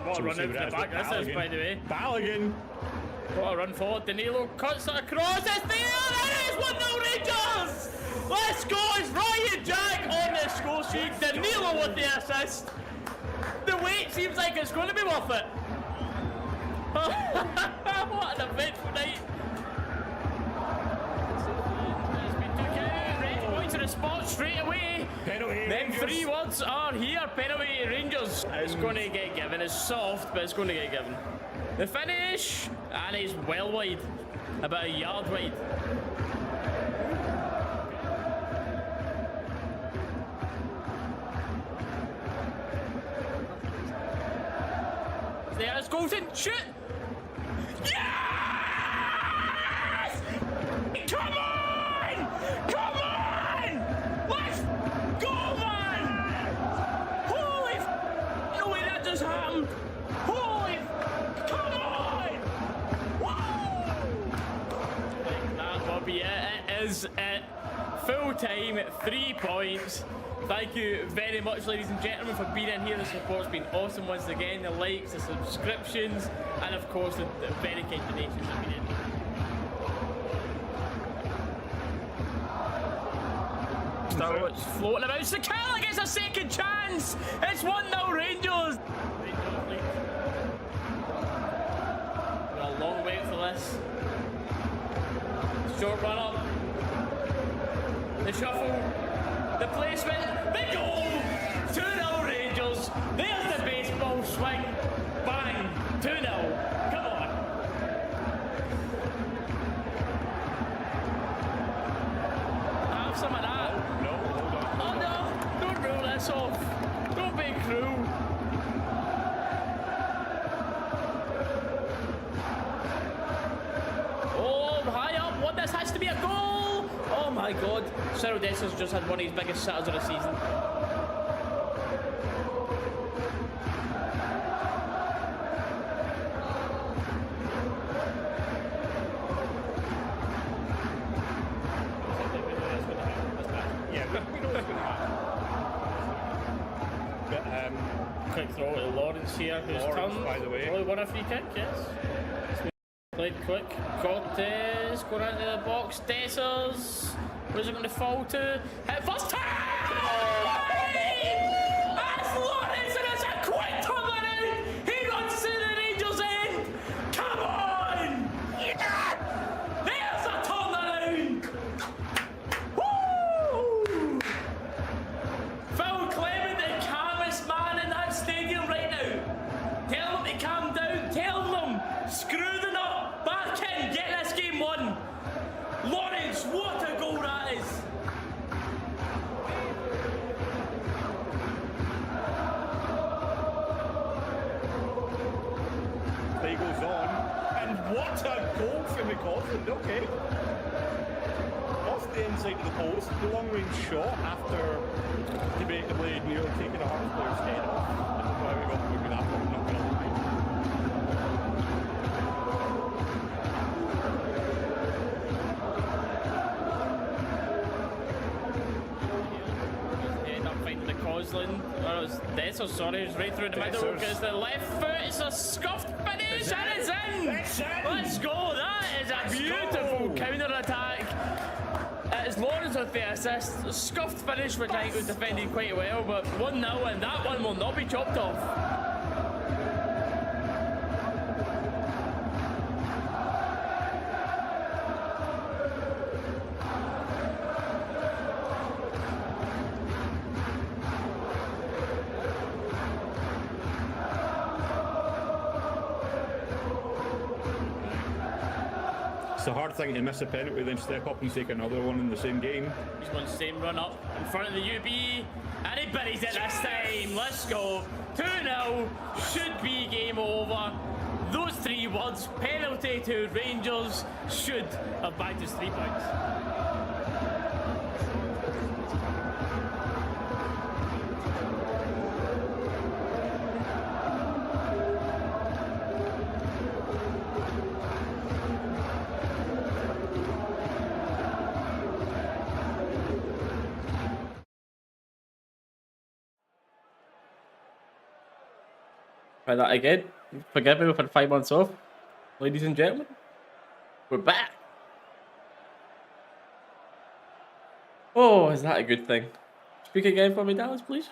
What a run out the back this is, by the way. Balogun. What a run forward. Danilo cuts it across. It's there. It is 1-0 Rangers. Let's go. It's Ryan Jack on the score sheet. Danilo with the assist. The wait seems like it's going to be worth it. What an eventful night. Red point to the spot straight away. Penalty. Them 3 words are here. Penalty Rangers. It's going to get given. It's soft, but it's going to get given. The finish, and he's well wide, about a yard wide. There's Golden, shoot! Yes! Come on! Come on! Let's go, man! Holy f... No way that just happened! Holy f... Come on! Whoa! That will be it. It is it. Full time, 3 points. Thank you very much, ladies and gentlemen, for being in here. The support's been awesome once again. The likes, the subscriptions, and of course the very kind donations have been in. So it's floating about. Sakala gets a second chance. It's 1-0 Rangers. We're a long way for this. Short run up. The shuffle. The placement, the goal! 2-0 Rangers. There's the baseball swing. Bang! 2-0. Come on. Have some of that. No, hold on. Oh no! Don't rule this off. Don't be cruel. Oh, high up. What? This has to be a goal! Oh my god, Cyril Dessers just had one of his biggest sitters of the season. Yeah, we know what's going to happen. But, quick throw to Lawrence here, who's turned. By the way. Only won a free kick, yes. Played quick. Cortez going out of the box. Dessers. Where's it going to fall to? Hit first time! That's Lawrence, and it's a quick turnaround! He runs to the Rangers end! Come on! Yeah! There's a turnaround! Woo! Phil Clement, the calmest man in that stadium right now. Tell them to calm down. Tell them, screw the nut. Back in, get this game won. Lawrence, what a goal that is! Play goes on, and what a goal from McCausland, okay. Off the inside of the post, the long range shot after debatably nearly taking a Hearts player's head off. I don't know how we got away with that one, I'm not going to lie. Dessers, sorry, it's right through the middle because the left foot is a scuffed finish and it's in! Let's go! That is a beautiful counter attack. It's Lawrence with the assist. Scuffed finish, which I think was defended quite well, but 1-0 and that one will not be chopped off. It's a hard thing to miss a penalty, then step up and take another one in the same game. He's going same run up in front of the UB, and he buries it this time. Let's go. 2-0, should be game over. Those 3 words, penalty to Rangers, should have bagged us 3 points. Try that again. Forgive me, we've had 5 months off. Ladies and gentlemen, we're back. Oh, is that a good thing? Speak again for me, Dallas, please.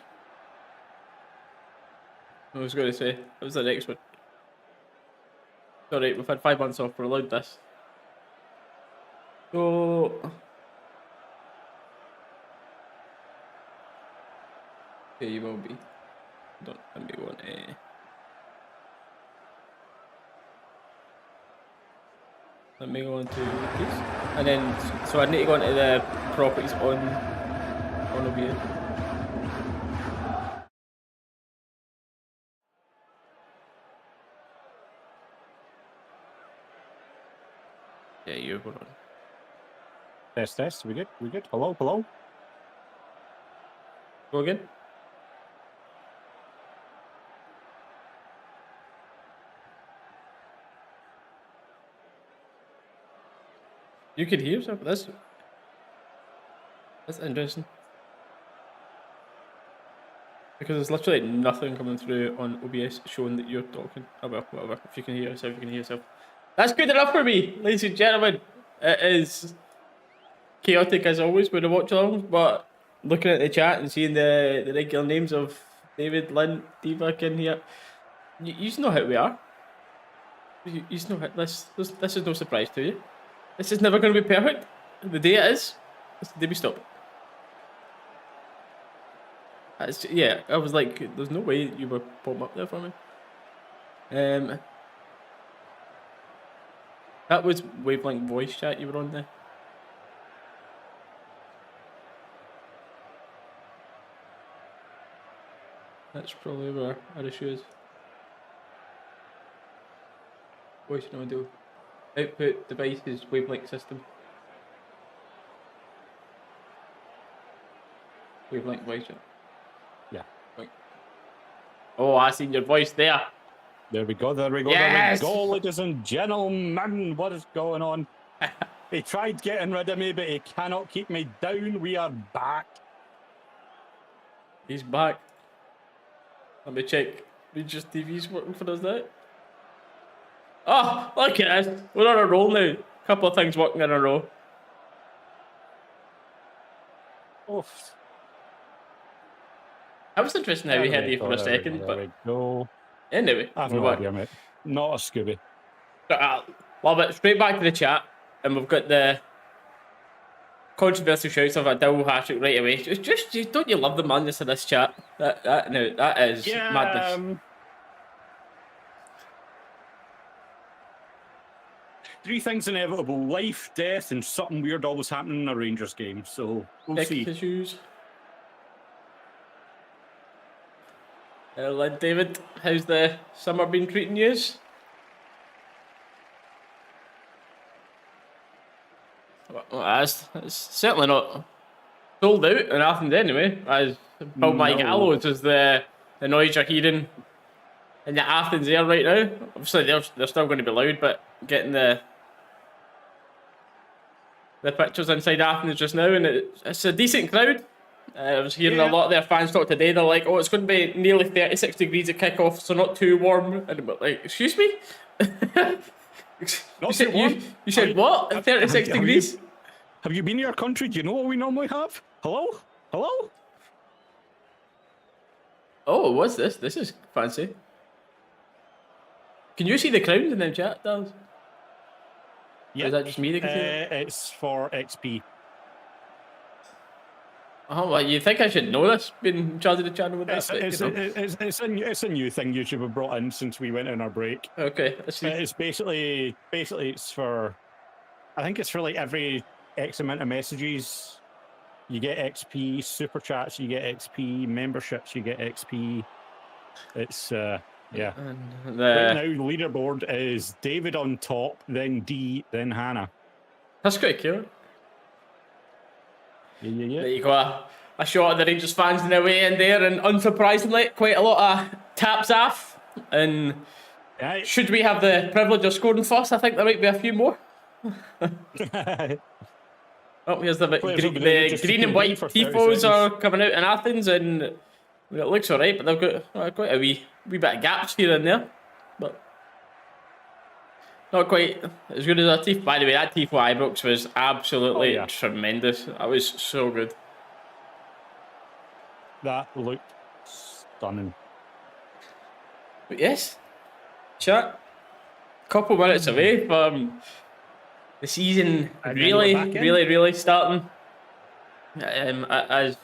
I was going to say, that was the next one. Alright, we've had 5 months off, we're allowed this. So... yeah, you will be. Don't let me go on let me go on to this. And then, so I need to go into the properties on OBS. Yeah, you're going on. Test. We good? Hello? Go again. You could hear yourself. That's interesting. Because there's literally nothing coming through on OBS showing that you're talking. Oh well, whatever. If you can hear yourself, you can hear yourself. That's good enough for me, ladies and gentlemen. It is chaotic as always with the watch alongs, but looking at the chat and seeing the regular names of David, Lynn, Diva in here, you know how we are. You know how this is no surprise to you. This is never going to be perfect. The day it is the day we stop. Yeah, I was like, there's no way you were popping up there for me. That was wavelength voice chat you were on there. That's probably where our issue is. Voice and audio. Output devices wavelength system. Wavelength voice chat. Yeah. Right. Oh, I seen your voice there. There we go. Yes! There we go, ladies and gentlemen. What is going on? He tried getting rid of me, but he cannot keep me down. We are back. He's back. Let me check. Regis TV's working for us now. Oh, look at us. We're on a roll now. A couple of things working in a row. Oof. That was interesting how we had you for a second, but there we go. Anyway, I've we're no back. idea, mate. Not a Scooby. Love it. Straight back to the chat, and we've got the controversial shouts of a double hat-trick right away. Just don't you love the madness of this chat? That is madness. 3 things inevitable: life, death, and something weird always happening in a Rangers game. So we'll see. Issues. Lynn, David, how's the summer been treating you? Well, it's certainly not sold out in Athens anyway. As Bill Mike Gallows is the noise you're hearing in the Athens air right now. Obviously, they're still going to be loud, but getting the pictures inside Athens just now, and it's a decent crowd. I was hearing a lot of their fans talk today. They're like, "Oh, it's going to be nearly 36 degrees at kickoff, so not too warm." And I'm like, "Excuse me." You said what? 36 degrees? Have you been to your country? Do you know what we normally have? Hello? Oh, what's this? This is fancy. Can you see the crowd in the chat, Dallas? Yeah. Is that just me that can see it? It's for XP. Oh, well, you think I should know this, being in charge of the channel with that? It's a new thing YouTube have brought in since we went on our break. Okay, I see. It's basically it's for, I think it's for like every X amount of messages, you get XP. Super chats, you get XP. Memberships, you get XP. It's yeah. Right now, leaderboard is David on top, then D, then Hannah. That's quite cute. Yeah. There you go. A shot of the Rangers fans in their way in there, and unsurprisingly, quite a lot of taps off. And should we have the privilege of scoring first, I think there might be a few more. Oh, here's the green and white tifos are coming out in Athens, and It looks alright, but they've got quite a wee bit of gaps here and there. But not quite as good as our teeth. By the way, that Tifo Ibrox was absolutely tremendous. That was so good. That looked stunning. But yes, chat. Couple minutes away from the season really starting. As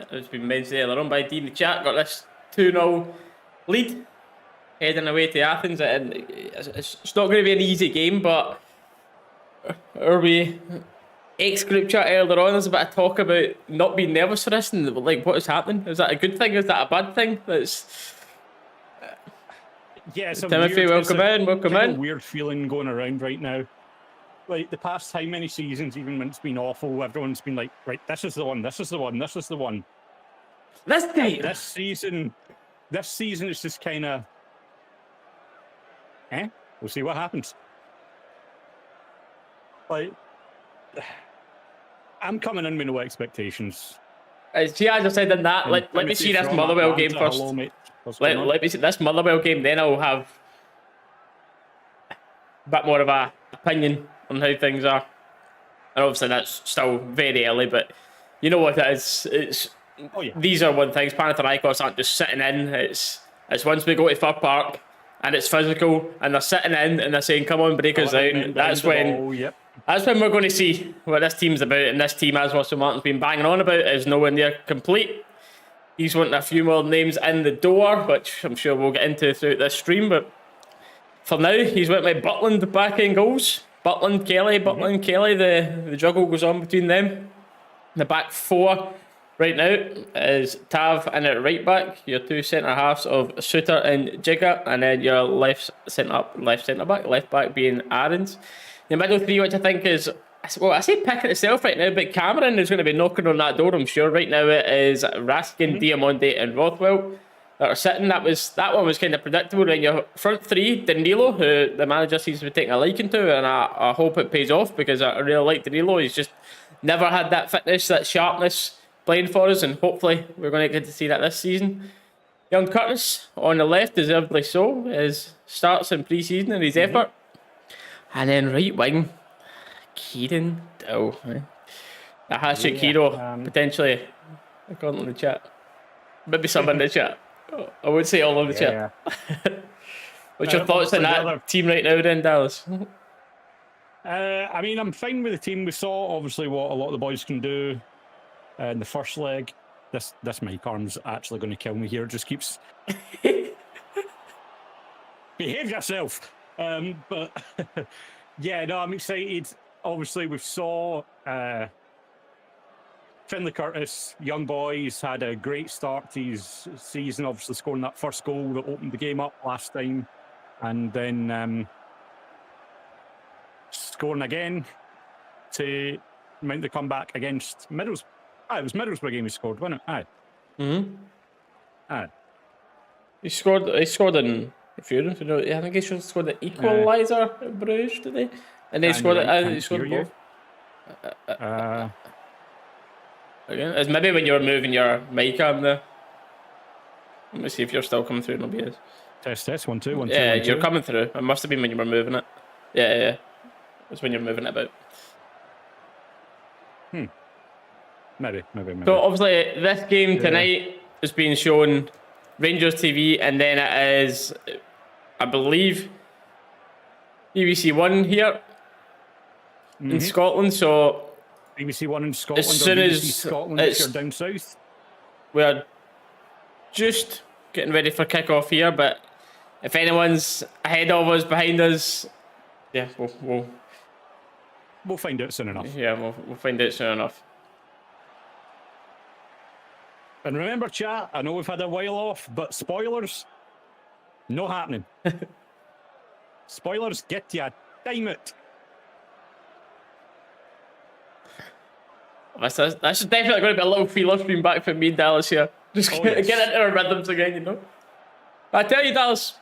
has been mentioned earlier on by Dean, the chat got this 2-0 lead heading away to Athens, and it's not going to be an easy game, but our ex-group chat earlier on, there's a bit of talk about not being nervous for this, and like, what is happening? Is that a good thing? Is that a bad thing? That's Timothy, welcome in. Weird feeling going around right now. Like the past how many seasons, even when it's been awful, everyone's been like, right, this is the one. This season is just kind of, we'll see what happens. Like, I'm coming in with no expectations. As I said in that, let me see this Motherwell game first. Hello, mate. Let me see this Motherwell game, then I'll have a bit more of a opinion on how things are. And obviously that's still very early, but you know what it is. These are one things. Panathinaikos aren't just sitting in. It's once we go to Fir Park and it's physical and they're sitting in and they're saying, come on, break us down. That's when we're going to see what this team's about. And this team, as Russell Martin's been banging on about, is nowhere near complete. He's wanting a few more names in the door, which I'm sure we'll get into throughout this stream. But for now, he's went with Butland back in goals. Butland, Kelly. The juggle goes on between them. The back four right now is Tav and at right back. Your two centre halves of Suter and Jigga, and then your left back being Aarons. The middle three, which I think is, well, I say picking itself right now, but Cameron is going to be knocking on that door, I'm sure. Right now it is Raskin, Diamande and Rothwell that are sitting. That one was kind of predictable. In your front three, Danilo, who the manager seems to be taking a liking to, and I hope it pays off, because I really like Danilo. He's just never had that fitness, that sharpness playing for us, and hopefully we're going to get to see that this season. Young Curtis on the left, deservedly so, his starts in pre-season and his effort. And then right wing, Kieran Dow. A hat-trick hero, potentially, according to the chat. Maybe some in the chat. I would say all of the chat. What's your thoughts on that team right now then, Dallas? I mean, I'm fine with the team. We saw, obviously, what a lot of the boys can do in the first leg. This mic arm's actually going to kill me here. It just keeps... Behave yourself! But yeah, no, I'm excited. Obviously, we saw Finlay Curtis, young boy. He's had a great start to his season, obviously scoring that first goal that opened the game up last time. And then scoring again to mount the comeback against Middlesbrough. It was Middlesbrough game he scored, wasn't it? He scored in... I think he should scored the equaliser at Bruges today, and then he scored both. Again, it's maybe when you were moving your mic arm there. Let me see if you're still coming through. Nobody is. Test 1 2 1 2. Yeah, you're coming through. It must have been when you were moving it. Yeah. It's when you're moving it about. Maybe. So obviously this game tonight is being shown Rangers TV, and then it is, I believe, BBC One here in Scotland. So BBC One in Scotland. As soon as Scotland, if you're down south, we're just getting ready for kick-off here. But if anyone's ahead of us, behind us, we'll find out soon enough. Yeah, we'll find out soon enough. And remember, chat, I know we've had a while off, but spoilers, no happening. Spoilers, get ya, time it. That's definitely going to be a little feeler stream back from me and Dallas here. Just get into our rhythms again, you know. But I tell you, Dallas,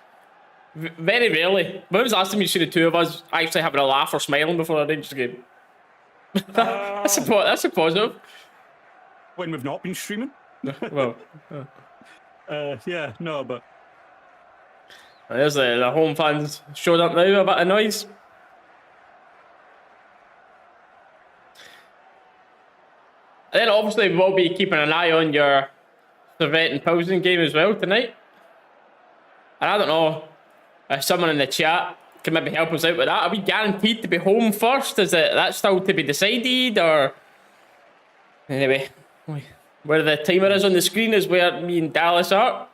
very rarely. When was the last time you see the two of us actually having a laugh or smiling before a Rangers game? That's a positive. When we've not been streaming. Well, yeah, no, but there's the home fans showed up now, a bit of noise. And then obviously we will be keeping an eye on your Servette and Pilsen game as well tonight. And I don't know if someone in the chat can maybe help us out with that. Are we guaranteed to be home first? Is it that still to be decided, or anyway, where the timer is on the screen is where me and Dallas are.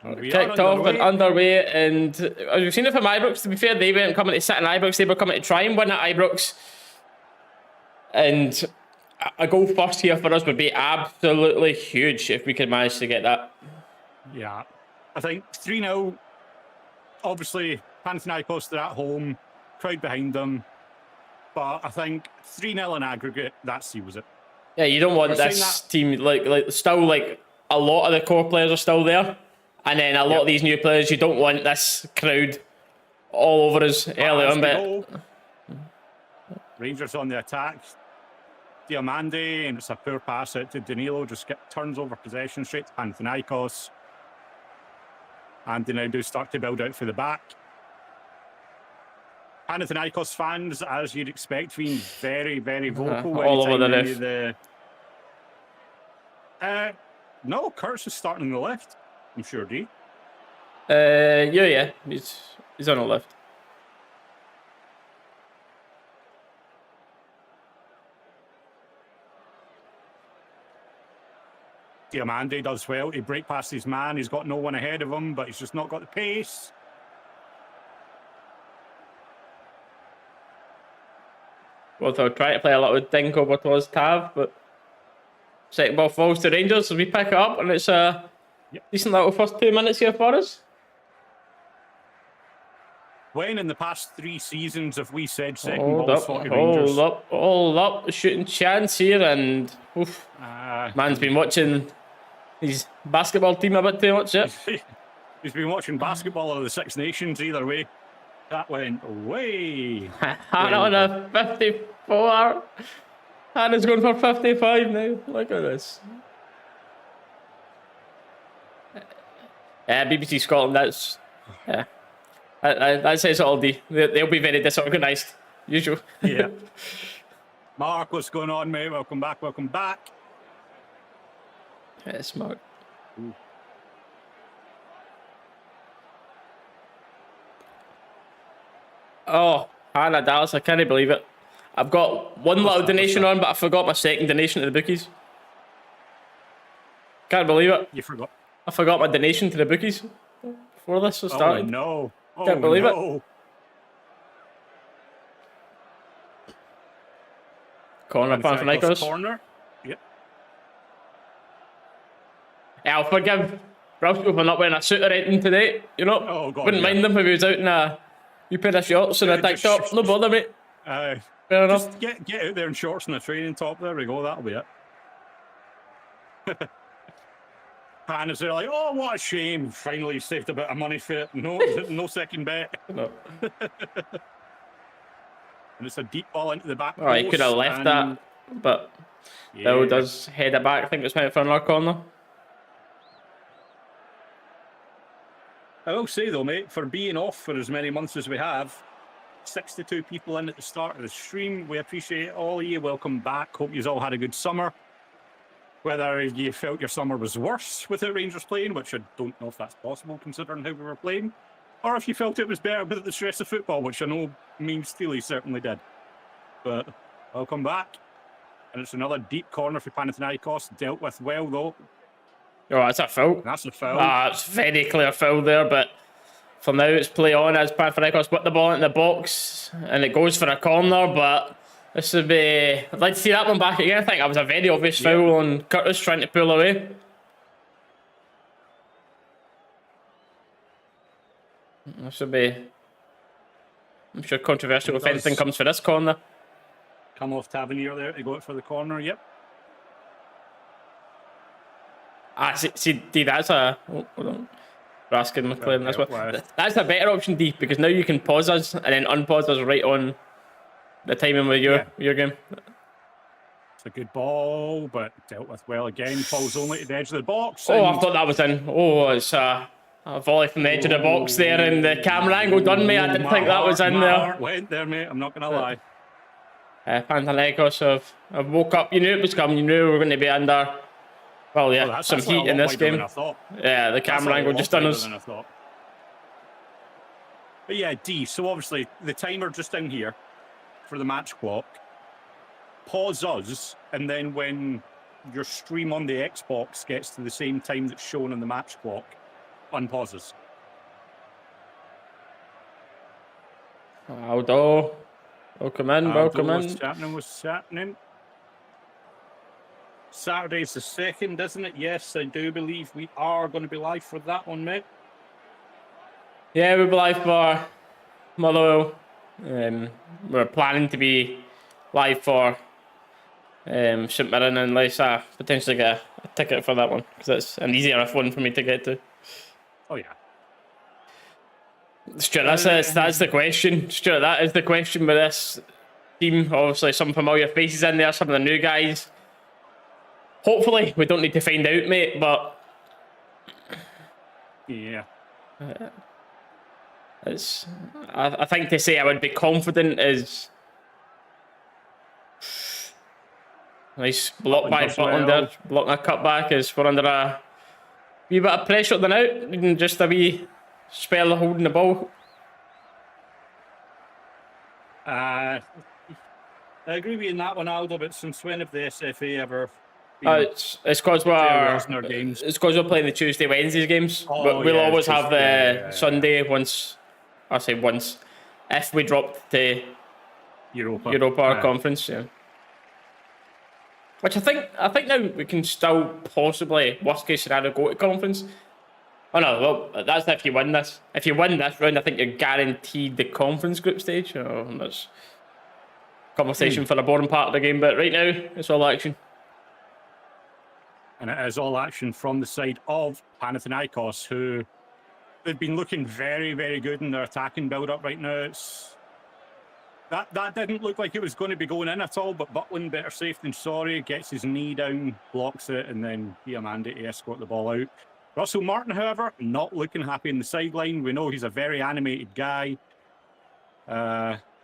Kicked off and underway, and as we've seen it from Ibrox, to be fair, they weren't coming to sit in Ibrox, they were coming to try and win at Ibrox. And a goal first here for us would be absolutely huge if we could manage to get that. Yeah, I think 3-0. Obviously, Panathinaikos, they're at home, crowd behind them. But I think 3-0 in aggregate, that seals it. Yeah, you don't want this team, like still, like, a lot of the core players are still there. And then a lot of these new players, you don't want this crowd all over us early on. But Rangers on the attack. Diamande, and it's a poor pass out to Danilo, just turns over possession straight to Panathinaikos. And they now do start to build out for the back. Panathinaikos fans, as you'd expect, being very, very vocal. All over the roof. No, Kurtz is starting on the left. I'm sure, D. Yeah. He's on the left. Diamande does well to break past his man. He's got no one ahead of him, but he's just not got the pace. Well, they'll try to play a little dink over towards Tav, but second ball falls to Rangers, so we pick it up, and it's a decent little first 2 minutes here for us. When in the past 3 seasons have we said second ball for Rangers? Hold up, shooting chance here, and man's been watching his basketball team a bit too much. Yeah, he's been watching basketball of the Six Nations. Either way, that went away. Hannah on a 54. Hannah's going for 55 now. Look at this. BBC Scotland. That's that says all. They'll be very disorganised. Usual. Yeah. Mark, what's going on, mate? Welcome back. Welcome back. Yeah, smart. Ooh. Oh, Hannah, Dallas, I can't believe it. I've got one little donation on, but I forgot my second donation to the bookies. Can't believe it. You forgot? I forgot my donation to the bookies before this was started. Oh, no. Can't believe it. Corner, Panathinaikos. Corner. Yep. Yeah, I'll forgive Ralston for not wearing a suit or anything today. You know, Oh, God, wouldn't mind him if he was out in a wee pair of shorts and a tank top. No bother, mate. Fair enough. Just get out there in shorts and a training top. There we go. That'll be it. Pan is there like, oh, what a shame. Finally saved a bit of money for it. No second bet. No. And it's a deep ball into the back. Oh, he could have left that, but Bill does head it back. I think it's meant for another corner. I will say though, mate, for being off for as many months as we have, 62 people in at the start of the stream. We appreciate all of you. Welcome back. Hope you all had a good summer. Whether you felt your summer was worse without Rangers playing, which I don't know if that's possible considering how we were playing, or if you felt it was better without the stress of football, which I know me Steely certainly did. But welcome back. And it's another deep corner for Panathinaikos. Dealt with well though. Oh, that's a foul. That's a foul. It's very clear foul there, but for now it's play on as Panathinaikos put the ball in the box and it goes for a corner, but this would be... I'd like to see that one back again. I think that was a very obvious foul on Curtis trying to pull away. This would be... I'm sure controversial if anything comes for this corner. Come off Tavernier there to go out for the corner, yep. See, D, that's a... Oh, hold on. Raskin McLaren, that's what... That's a better option, D, because now you can pause us and then unpause us right on the timing with your game. a good ball, but dealt with well again. Falls only to the edge of the box. Oh, I thought that was in. Oh, it's a volley from the edge of the box there, and the camera angle done me. I didn't think that was in my there. Heart went there, mate. I'm not going to lie. Panathinaikos have woke up. You knew it was coming. You knew we were going to be under. Well, yeah, that's some heat in this game. Yeah, the camera angle just done us. But yeah, D. So obviously the timer just down here for the match clock. Pause us, and then when your stream on the Xbox gets to the same time that's shown on the match clock, unpauses. Aldo. Welcome in, welcome in. What's happening? Saturday's the 2nd, isn't it? Yes, I do believe we are going to be live for that one, mate. Yeah, we'll be live for Motherwell. We're planning to be live for St Mirren, unless I potentially get a ticket for that one, because it's an easier one for me to get to. Oh, yeah. Stuart, that's the question. Stuart, that is the question with this team. Obviously, some familiar faces in there, some of the new guys. Hopefully, we don't need to find out, mate, but... Yeah. I think to say I would be confident is... Nice block by Butland there. Blocking a cutback is we're under a wee bit of pressure at the now. Even just a wee spell of holding the ball. I agree with you in that one, Aldo, but since when have the SFA ever... It's because we're playing the Tuesday, Wednesdays games. But we'll always have the Sunday once. I say once. If we dropped to Europa Conference, yeah. Which I think now we can still possibly, worst case scenario, go to conference. Oh no, well, that's if you win this. If you win this round, I think you're guaranteed the conference group stage. Oh, that's conversation for the boring part of the game, but right now, it's all action. And it is all action from the side of Panathinaikos, who they've been looking very, very good in their attacking build-up right now. That didn't look like it was going to be going in at all, but Butland, better safe than sorry, gets his knee down, blocks it, and then Diamande to escort the ball out. Russell Martin, however, not looking happy in the sideline. We know he's a very animated guy.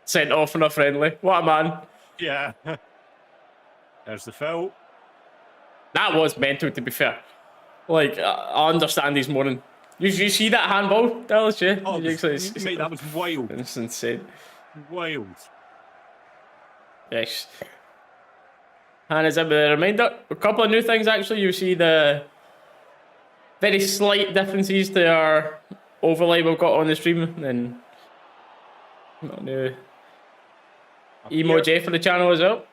Sent off and a friendly. What a man. Yeah. There's the foul. That was mental, to be fair. Like, I understand he's mourning. You see that handball, Dalus, yeah? Oh, mate, that was wild. It's insane. Wild. Yes. And as a reminder, a couple of new things actually. You see the very slight differences to our overlay we've got on the stream. And new emoji for the channel as well.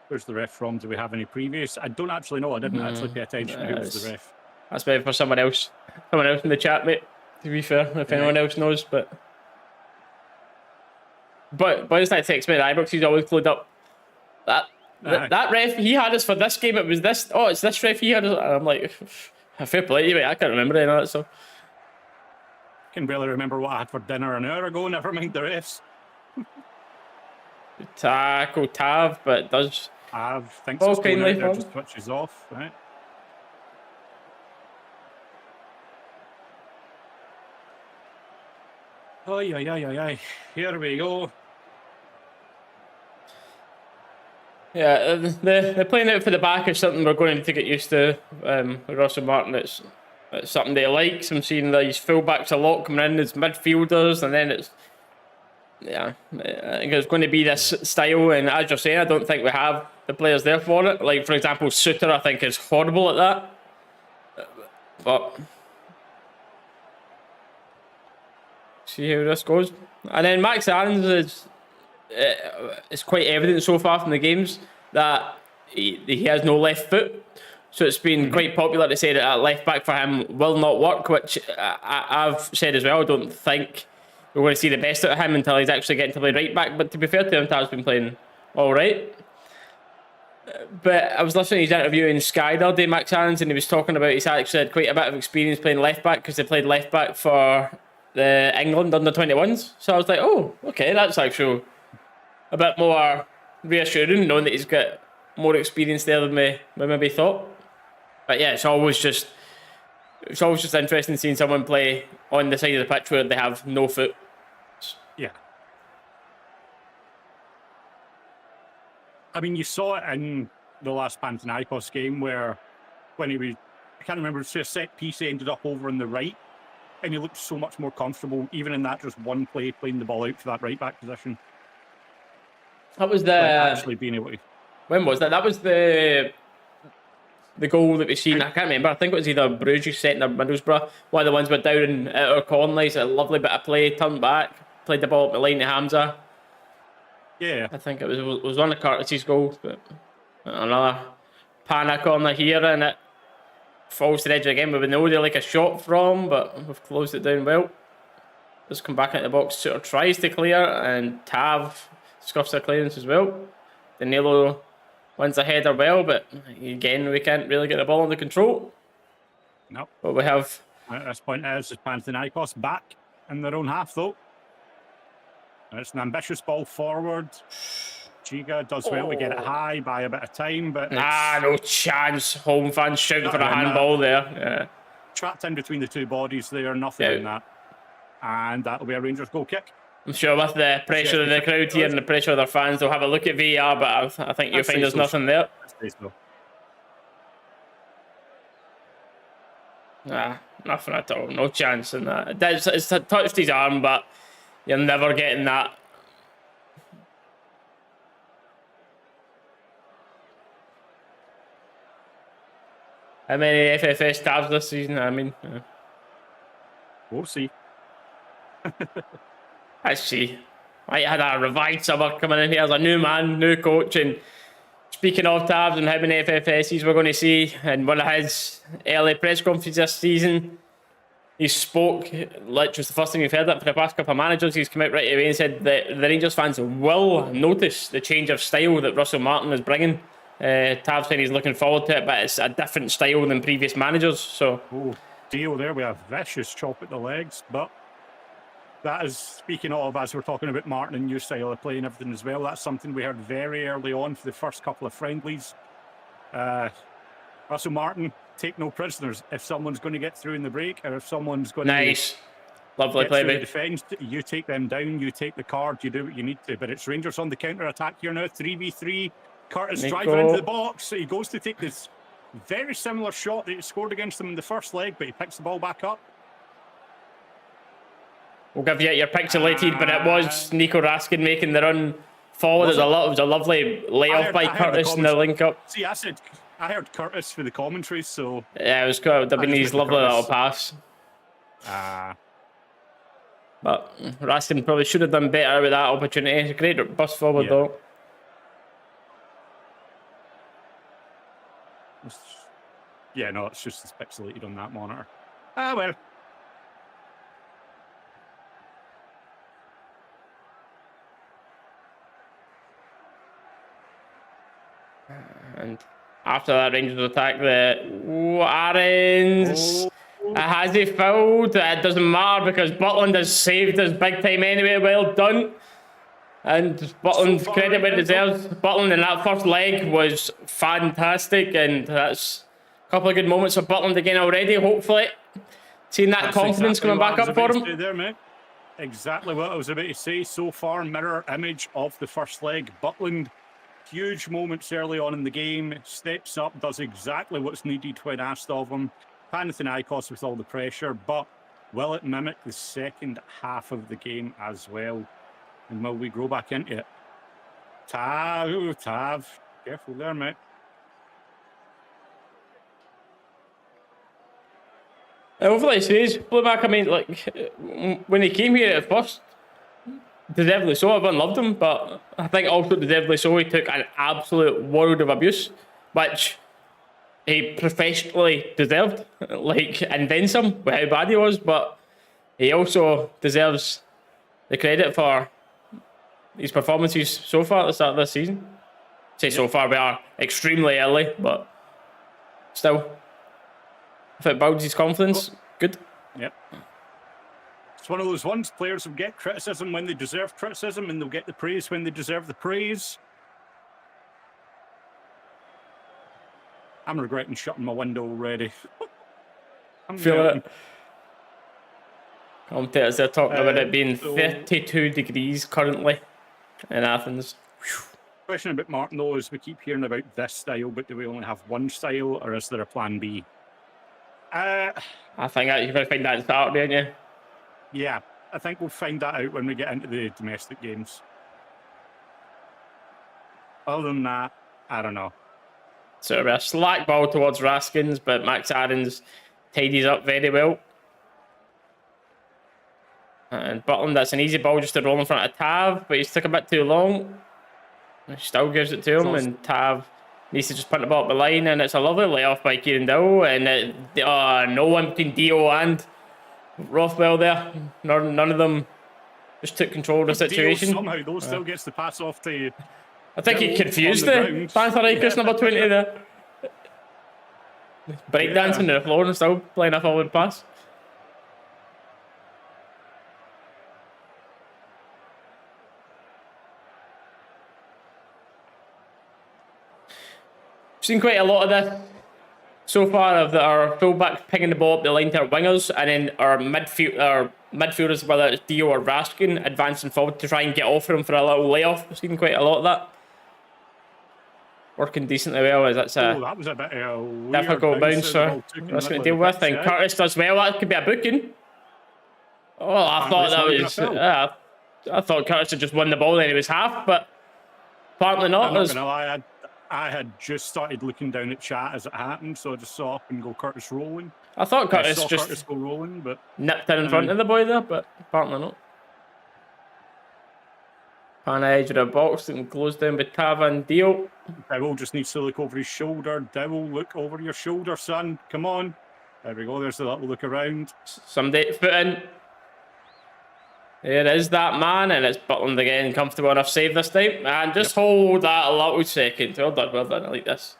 Where's the ref from? Do we have any previous? I don't actually know. I didn't actually pay attention to who was the ref. That's maybe for someone else. Someone else in the chat, mate. To be fair, if anyone else knows, but it's that text, mate. Ibrox, he's always glued up. That ref he had us for this game. It was this. Oh, it's this ref he had us. And I'm like, fair play to you, mate. I can't remember any of that. So I can barely remember what I had for dinner an hour ago. Never mind the refs. Tackle Tav, but it does. Tav thinks it's going out there, just switches off, right? Oh, yeah. Here we go. Yeah, the playing out for the back is something we're going to need to get used to. Russell Martin, it's something they likes. I'm seeing these fullbacks a lot coming in as midfielders, and then it's. Yeah, I think it's going to be this style, and as you're saying, I don't think we have the players there for it. Like, for example, Suter, I think, is horrible at that. But see how this goes. And then Max Athens is quite evident so far from the games that he has no left foot. So it's been quite popular to say that left back for him will not work, which I've said as well. I don't think we're going to see the best out of him until he's actually getting to play right back. But to be fair to him, Tav's been playing all right. But I was listening to his interview in Sky the other day, Max Athens, and he was talking about he's actually had quite a bit of experience playing left back because they played left back for the England under-21s. So I was like, oh, okay, that's actually a bit more reassuring, knowing that he's got more experience there than we maybe thought. But yeah, it's always just interesting seeing someone play on the side of the pitch where they have no foot. Yeah. I mean, you saw it in the last Panathinaikos game where when he was, I can't remember, it's a set piece, he ended up over on the right, and he looked so much more comfortable, even in that just one play, playing the ball out to that right back position. That was the actually being able to. When was that? That was the goal that we seen. I can't remember. I think it was either Bruges setting or Middlesbrough. One of the ones went down at our corner. It's a lovely bit of play. Turned back, played the ball up the line to Hamza. Yeah, I think it was one of Curtis's goals, but another Pana corner here, and it falls to the edge of the game. We know they like a shot from, but we've closed it down well. Just come back into the box. Suter tries to clear, and Tav scuffs their clearance as well. Danilo wins the header well, but again, we can't really get the ball under control. No. But we have... At this point, it's Panathinaikos back in their own half, though. And it's an ambitious ball forward. Giga does well to get it high by a bit of time, but... no chance. Home fans shouting for a handball there. Yeah. Trapped in between the two bodies there, nothing in that. And that'll be a Rangers goal kick. I'm sure with the pressure of the crowd here and the pressure of their fans, they'll have a look at VAR, but I think you'll find there's nothing there. Nothing at all. No chance in that. It's touched his arm, but you're never getting that. How many FFS tabs this season? I mean, we'll see. Let's see. I had a revived summer coming in here as a new man, new coach, and speaking of tabs and how many FFSs we're going to see, in one of his early press conferences this season, he spoke, which was the first time we've heard that for the past couple of managers. He's come out right away and said that the Rangers fans will notice the change of style that Russell Martin is bringing. Tav said he's looking forward to it, but it's a different style than previous managers. So, deal there. We have vicious chop at the legs, but that is, speaking of, as we're talking about Martin and new style of play and everything as well, that's something we heard very early on for the first couple of friendlies. Russell Martin, take no prisoners. If someone's going to get through in the break, or if someone's going to lovely get play, through the defence, you take them down, you take the card, you do what you need to. But it's Rangers on the counter-attack here now, 3v3. Curtis driving into the box. He goes to take this very similar shot that he scored against them in the first leg, but he picks the ball back up. We'll give you your pixelated, but it was Nico Raskin making the run forward. It was a lovely layoff by Curtis in the link up. See, I heard Curtis for the commentary, so yeah, it was good. That'd been his lovely little pass. But Raskin probably should have done better with that opportunity. Great bust forward though. Yeah, no, it's just as pixelated on that monitor. Well. And after that Rangers attack, Aarons has he fouled? It doesn't matter because Butland has saved us big time anyway. Well done. And Butland, so credit where it deserves. Butland in that first leg was fantastic, and that's a couple of good moments for Butland again already, hopefully. Seeing that confidence coming back up for him. There, mate. Exactly what I was about to say. So far, mirror image of the first leg. Butland, huge moments early on in the game, steps up, does exactly what's needed when asked of him. Panathinaikos with all the pressure, but will it mimic the second half of the game as well? And will we grow back into it? Tav, careful there, mate. Hopefully he says, Blueback, I mean, like, when he came here at first, deservedly so, everyone loved him, but I think also deservedly so, he took an absolute world of abuse, which he professionally deserved, like, and then some, with how bad he was, but he also deserves the credit for his performances so far at the start of this season. So far we are extremely early, but still, if it builds his confidence, good. Yep. It's one of those ones. Players will get criticism when they deserve criticism, and they'll get the praise when they deserve the praise. I'm regretting shutting my window already. Feel it. Commentators are talking about it being 32 degrees currently in Athens. Question about Martin though is we keep hearing about this style, but do we only have one style, or is there a plan B? I think you're going to find that Saturday, aren't you? Yeah, I think we'll find that out when we get into the domestic games. Other than that, I don't know. Sort of a slack ball towards Raskins, but Max Aarons tidies up very well. And Butland, that's an easy ball just to roll in front of Tav, but he's took a bit too long. He still gives it to him, and Tav needs to just punt the ball up the line, and it's a lovely layoff by Kieran Dowell, and no one between Dio and Rothwell there. None of them just took control of the situation. Somehow, though, still gets the pass off to... I think he confused the Panathinaikos number 20 there. Breakdancing to the floor and still playing a forward pass. Seen quite a lot of this so far of our fullbacks picking the ball up the line to our wingers, and then our midfielders, whether it's Dio or Raskin, advancing forward to try and get off him for a little layoff. We've seen quite a lot of that. Working decently well, as that's that was a bit difficult bounce for Raskin to deal with. And Curtis does well. That could be a booking. Oh, I thought that was... I thought Curtis had just won the ball, then he was half, but apparently not. I'm not gonna lie, I had just started looking down at chat as it happened, so I just saw up and go Curtis rolling. I thought Curtis go rolling, but nipped in front of the boy there, but apparently not. Pana edge of the box and closed down by Tava and Dio. Dowell just needs to look over his shoulder. Dowell, look over your shoulder, son. Come on. There we go. There's a little look around. Somebody foot in. There is that man, and it's Butland again. Comfortable enough save this time. And just hold that a little second. Well done, well done. I like this.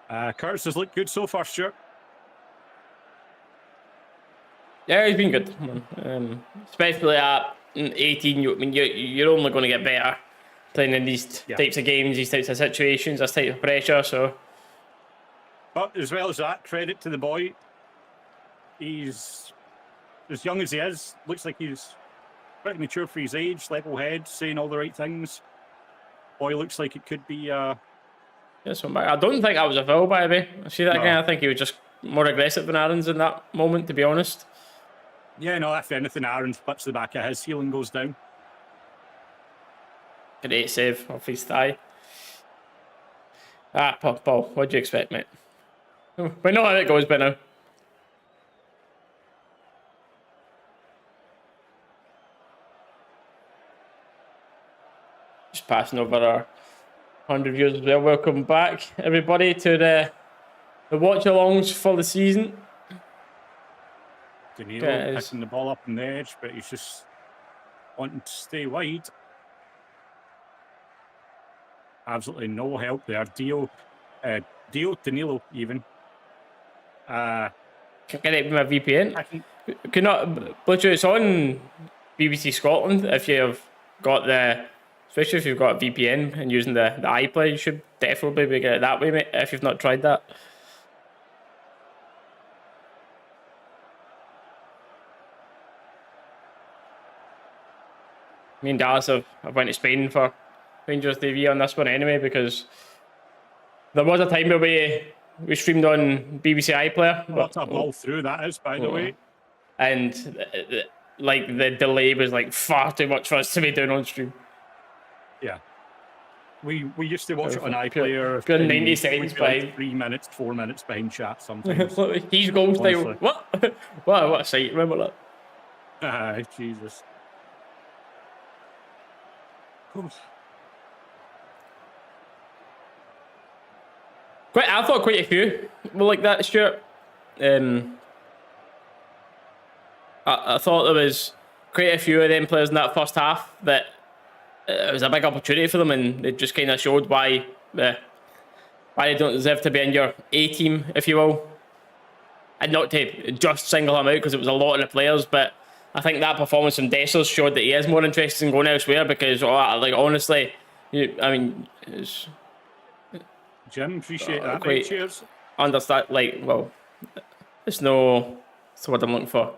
Curtis has looked good so far, Stuart. Yeah, he's been good. Especially at 18, you're only going to get better playing in these types of games, these types of situations, this type of pressure. So, but as well as that, credit to the boy. He's as young as he is. Looks like he's pretty mature for his age, level head, saying all the right things. Boy looks like it could be. Yes, I don't think that was a foul, by the way. I see that again. I think he was just more aggressive than Aarons in that moment, to be honest. Yeah, no, if anything, Aarons flips the back of his heel and goes down. Great save off his thigh. Paul, what do you expect, mate? We know how it goes by now. Just passing over our 100 viewers as well. Welcome back, everybody, to the watch-alongs for the season. Danilo picking the ball up on the edge, but he's just wanting to stay wide. Absolutely no help there. Danilo even. Can I get it with my VPN? Could not Bluetooth. It's on BBC Scotland. If you've got especially if you've got a VPN and using the iPlay, you should definitely be able to get it that way, mate. If you've not tried that. Me and Dallas have went to Spain for Rangers TV on this one anyway, because there was a time where we streamed on BBC iPlayer. What a ball through that is, by the way. And like the delay was like far too much for us to be doing on stream. Yeah. We used to watch it on iPlayer. Good 90 seconds behind. 3 minutes, 4 minutes behind chat sometimes. He's goal style. What? What a sight. Remember that? Jesus. I thought quite a few were like that, Stuart. I thought there was quite a few of them players in that first half that it was a big opportunity for them, and it just kind of showed why they don't deserve to be in your A team, if you will. and not to just single him out because it was a lot of the players, but I think that performance from Dessers showed that he is more interested in going elsewhere because, like, honestly, I mean, it's Jim, appreciate that. quite Cheers. understand. Like, well, it's no. That's what I'm looking for.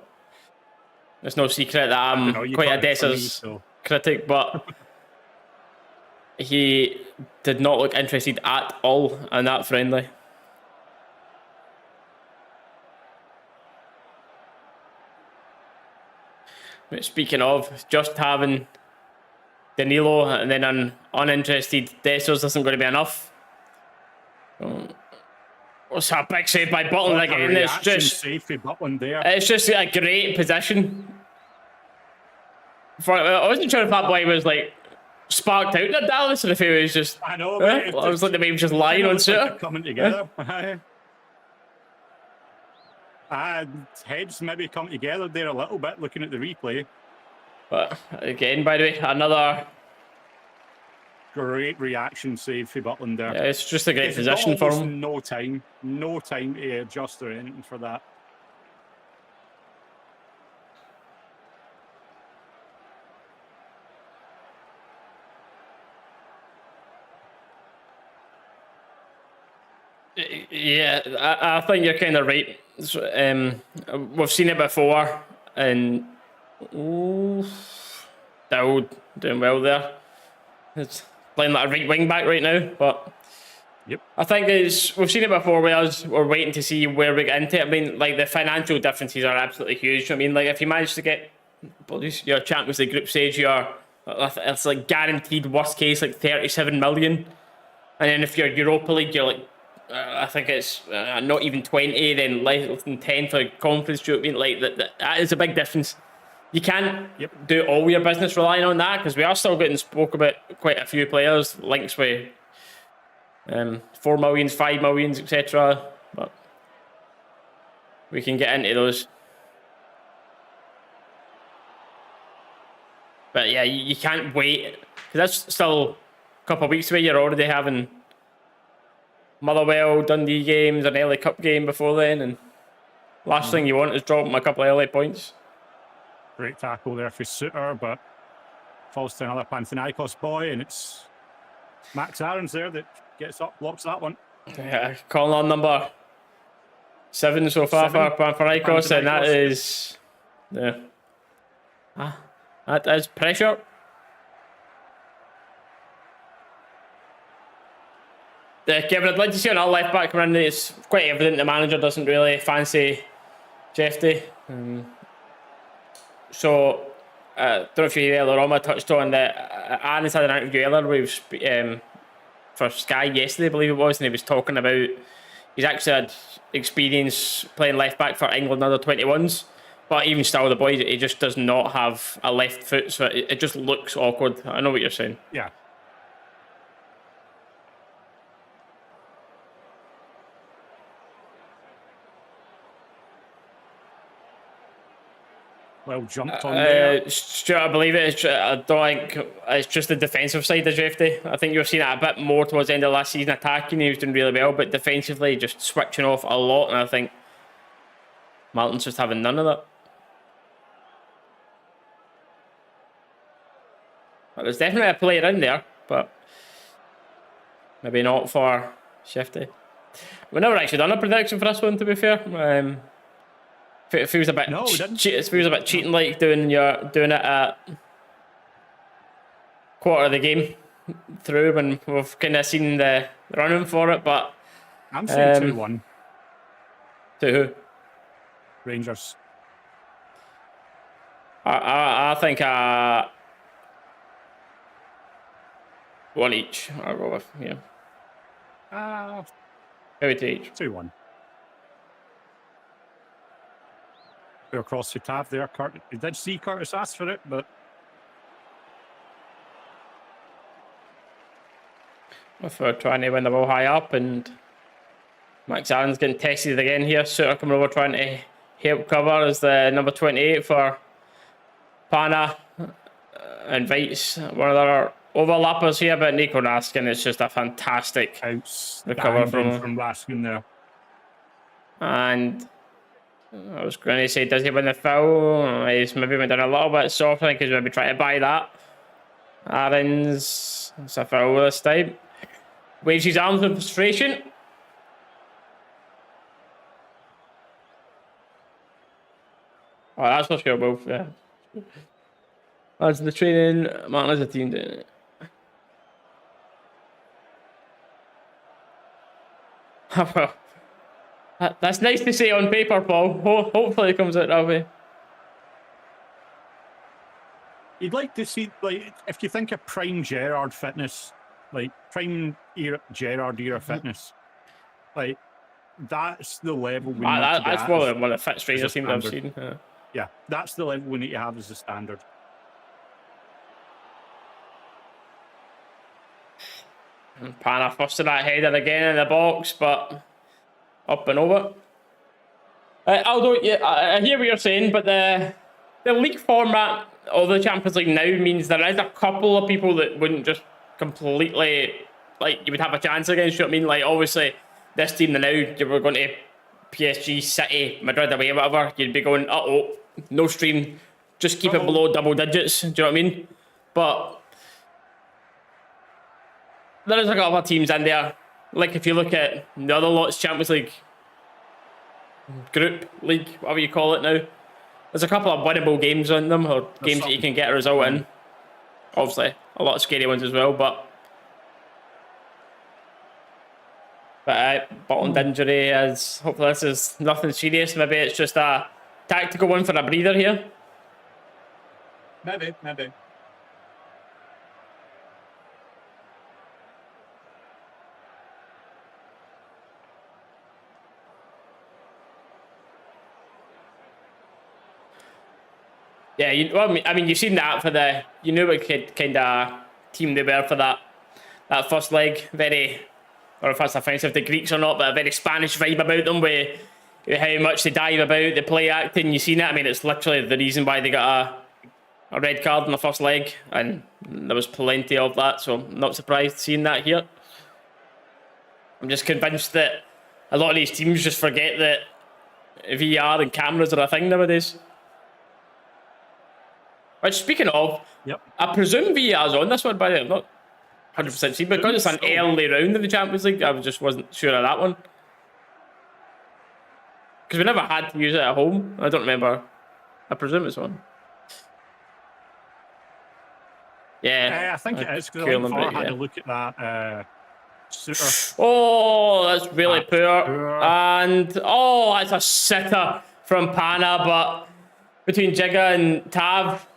It's no secret that I'm quite a Dessers critic, but he did not look interested at all in that friendly. But speaking of, just having Danilo and then an uninterested Dessers isn't going to be enough. What's a big save by Butland again? It's just Butland there. It's just a great position. I wasn't sure if that boy was like sparked out in Dalus or if he was just. I know. I was like the way he was just lying on suit. Like coming together. Heads maybe come together there a little bit looking at the replay. But again, by the way, another great reaction save for Butland there. Yeah, it's just a great position for him. No time to adjust or anything for that. Yeah, I think you're kind of right. We've seen it before, and Dowd doing well there. It's playing like a right wing back right now, but yep. I think we've seen it before. We're waiting to see where we get into it. I mean, like the financial differences are absolutely huge. I mean, like if you manage to get your Champions League group stage, it's like guaranteed worst case like 37 million, and then if you're Europa League, you're like. I think it's not even 20, then less than 10 for conference. Do you know what I mean? Like that is a big difference. You can't do all your business relying on that because we are still getting spoke about quite a few players, links with 4 millions, 5 millions, etc. But we can get into those. But yeah, you can't wait because that's still a couple of weeks away. You're already having Motherwell, Dundee games, an LA Cup game before then, and last thing you want is dropping a couple of LA points. Great tackle there for Suter, but falls to another Panathinaikos boy, and it's Max Aarons there that gets up, blocks that one. Yeah, calling on number 7 so far for Panathinaikos, and that is that is pressure. Kevin, I'd like to see another left back come in. It's quite evident the manager doesn't really fancy Jeffy. So, I don't know if you hear Roma touched on that. Aaron's had an interview earlier for Sky yesterday, I believe it was, and he was talking about he's actually had experience playing left back for England under 21s, but even still, the boy, he just does not have a left foot, so it just looks awkward. I know what you're saying. Yeah. Well jumped on there. Stuart, I believe I don't think it's just the defensive side of Jeffy. I think you've seen it a bit more towards the end of last season. Attacking, he was doing really well, but defensively, just switching off a lot. And I think Martin's just having none of that. Well, there's definitely a player in there, but maybe not for Shifty. We've never actually done a prediction for this one, to be fair. It feels a bit. No, we didn't. It feels a bit cheating, like doing it at quarter of the game through when we've kind of seen the running for it. But I'm saying 2-1. To who? Rangers. I think one each. I'll go with maybe 2 each. 2-1. Across the tab there. He did see Curtis ask for it, but if we're trying to win the ball high up, and Max Allen's getting tested again here. Suter coming over trying to help cover as the number 28 for Pana invites one of their overlappers here, but Nico Raskin is just a fantastic recover from Raskin there. And I was going to say, does he win the foul? He's maybe went down a little bit soft. I think he's maybe trying to buy that. Aaron's, it's a foul this time. Waves his arms with frustration. Oh, that's for sure, both. Yeah. That's the training. Martin as a team doing it. Well, that's nice to say on paper, Paul. Hopefully it comes out that way. You'd like to see, like, if you think of prime Gerrard fitness, like prime era, Gerrard era fitness, like that's the level we need to That's get one of the fit stranger teams I've standard. seen. Yeah, that's the level we need to have as the standard. Pana first to that header again in the box, but up and over. Aldo, yeah, I hear what you're saying, but the league format of the Champions League now means there is a couple of people that wouldn't just completely, like, you would have a chance against, you know what I mean? Like, obviously, this team now, you were going to PSG, City, Madrid away, whatever, you'd be going, uh-oh, no stream, just keep it below double digits, do you know what I mean? But there is a couple of teams in there. Like, if you look at the other lots, Champions League, Group League, whatever you call it now, there's a couple of winnable games on them, or games that you can get a result in. Obviously, a lot of scary ones as well, but bottled injury is, hopefully this is nothing serious. Maybe it's just a tactical one for a breather here. Maybe. Yeah, I mean, you've seen that for you knew what kind of team they were for that first leg. Very, or if that's offensive to Greeks or not, but a very Spanish vibe about them, with how much they dive about, the play acting. You've seen it. I mean, it's literally the reason why they got a red card in the first leg, and there was plenty of that, so I'm not surprised seeing that here. I'm just convinced that a lot of these teams just forget that VR and cameras are a thing nowadays. Which, speaking of, Yep. I presume VR's on this one, by the way. I'm not 100% sure, because it's an early round of the Champions League. I just wasn't sure of that one. Because we never had to use it at home. I don't remember. I presume it's on. Yeah. I think it is, because I think VAR had to look at that shooter. Oh, that's really poor. And, that's a sitter from Pana, but between Jigga and Tav,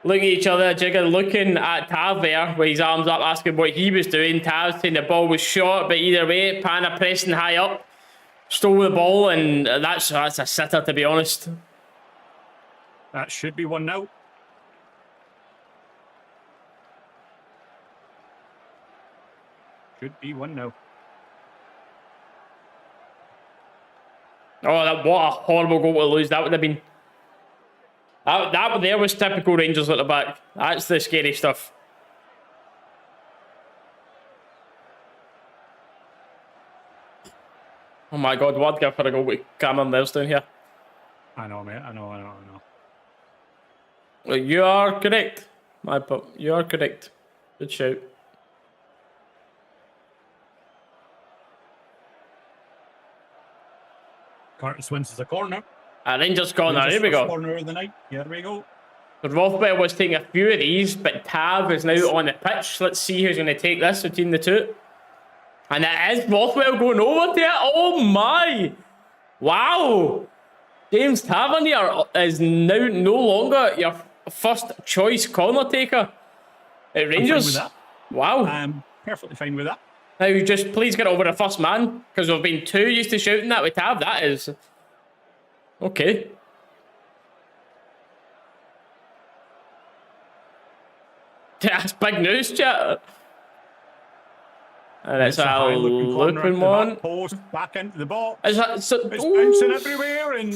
looking at each other, Jigga looking at Tav there with his arms up, asking what he was doing. Tav saying the ball was short, but either way, Pana pressing high up, stole the ball, and that's a sitter, to be honest. That should be 1-0. Should be 1-0. Oh, what a horrible goal to lose that would have been. That there was typical Rangers at the back. That's the scary stuff. Oh my God, what give for a goal with Cameron Lairs down here? I know, mate. I know. Well, you are correct, my pup. You are correct. Good shout. Curtis wins as a corner. Rangers corner. Here we go. Corner of the night. Here we go. Rothwell was taking a few of these, but Tav is now on the pitch. Let's see who's going to take this between the two. And it is Rothwell going over to it. Oh my! Wow! James Tavernier is now no longer your first choice corner taker at Rangers. I'm fine with that. Wow. I'm perfectly fine with that. Now, just please get over the first man, because we've been too used to shouting that with Tav. That is... okay. That's big news, chat. And it's a looping one. Post back into the box. Is that, so, it's bouncing everywhere, and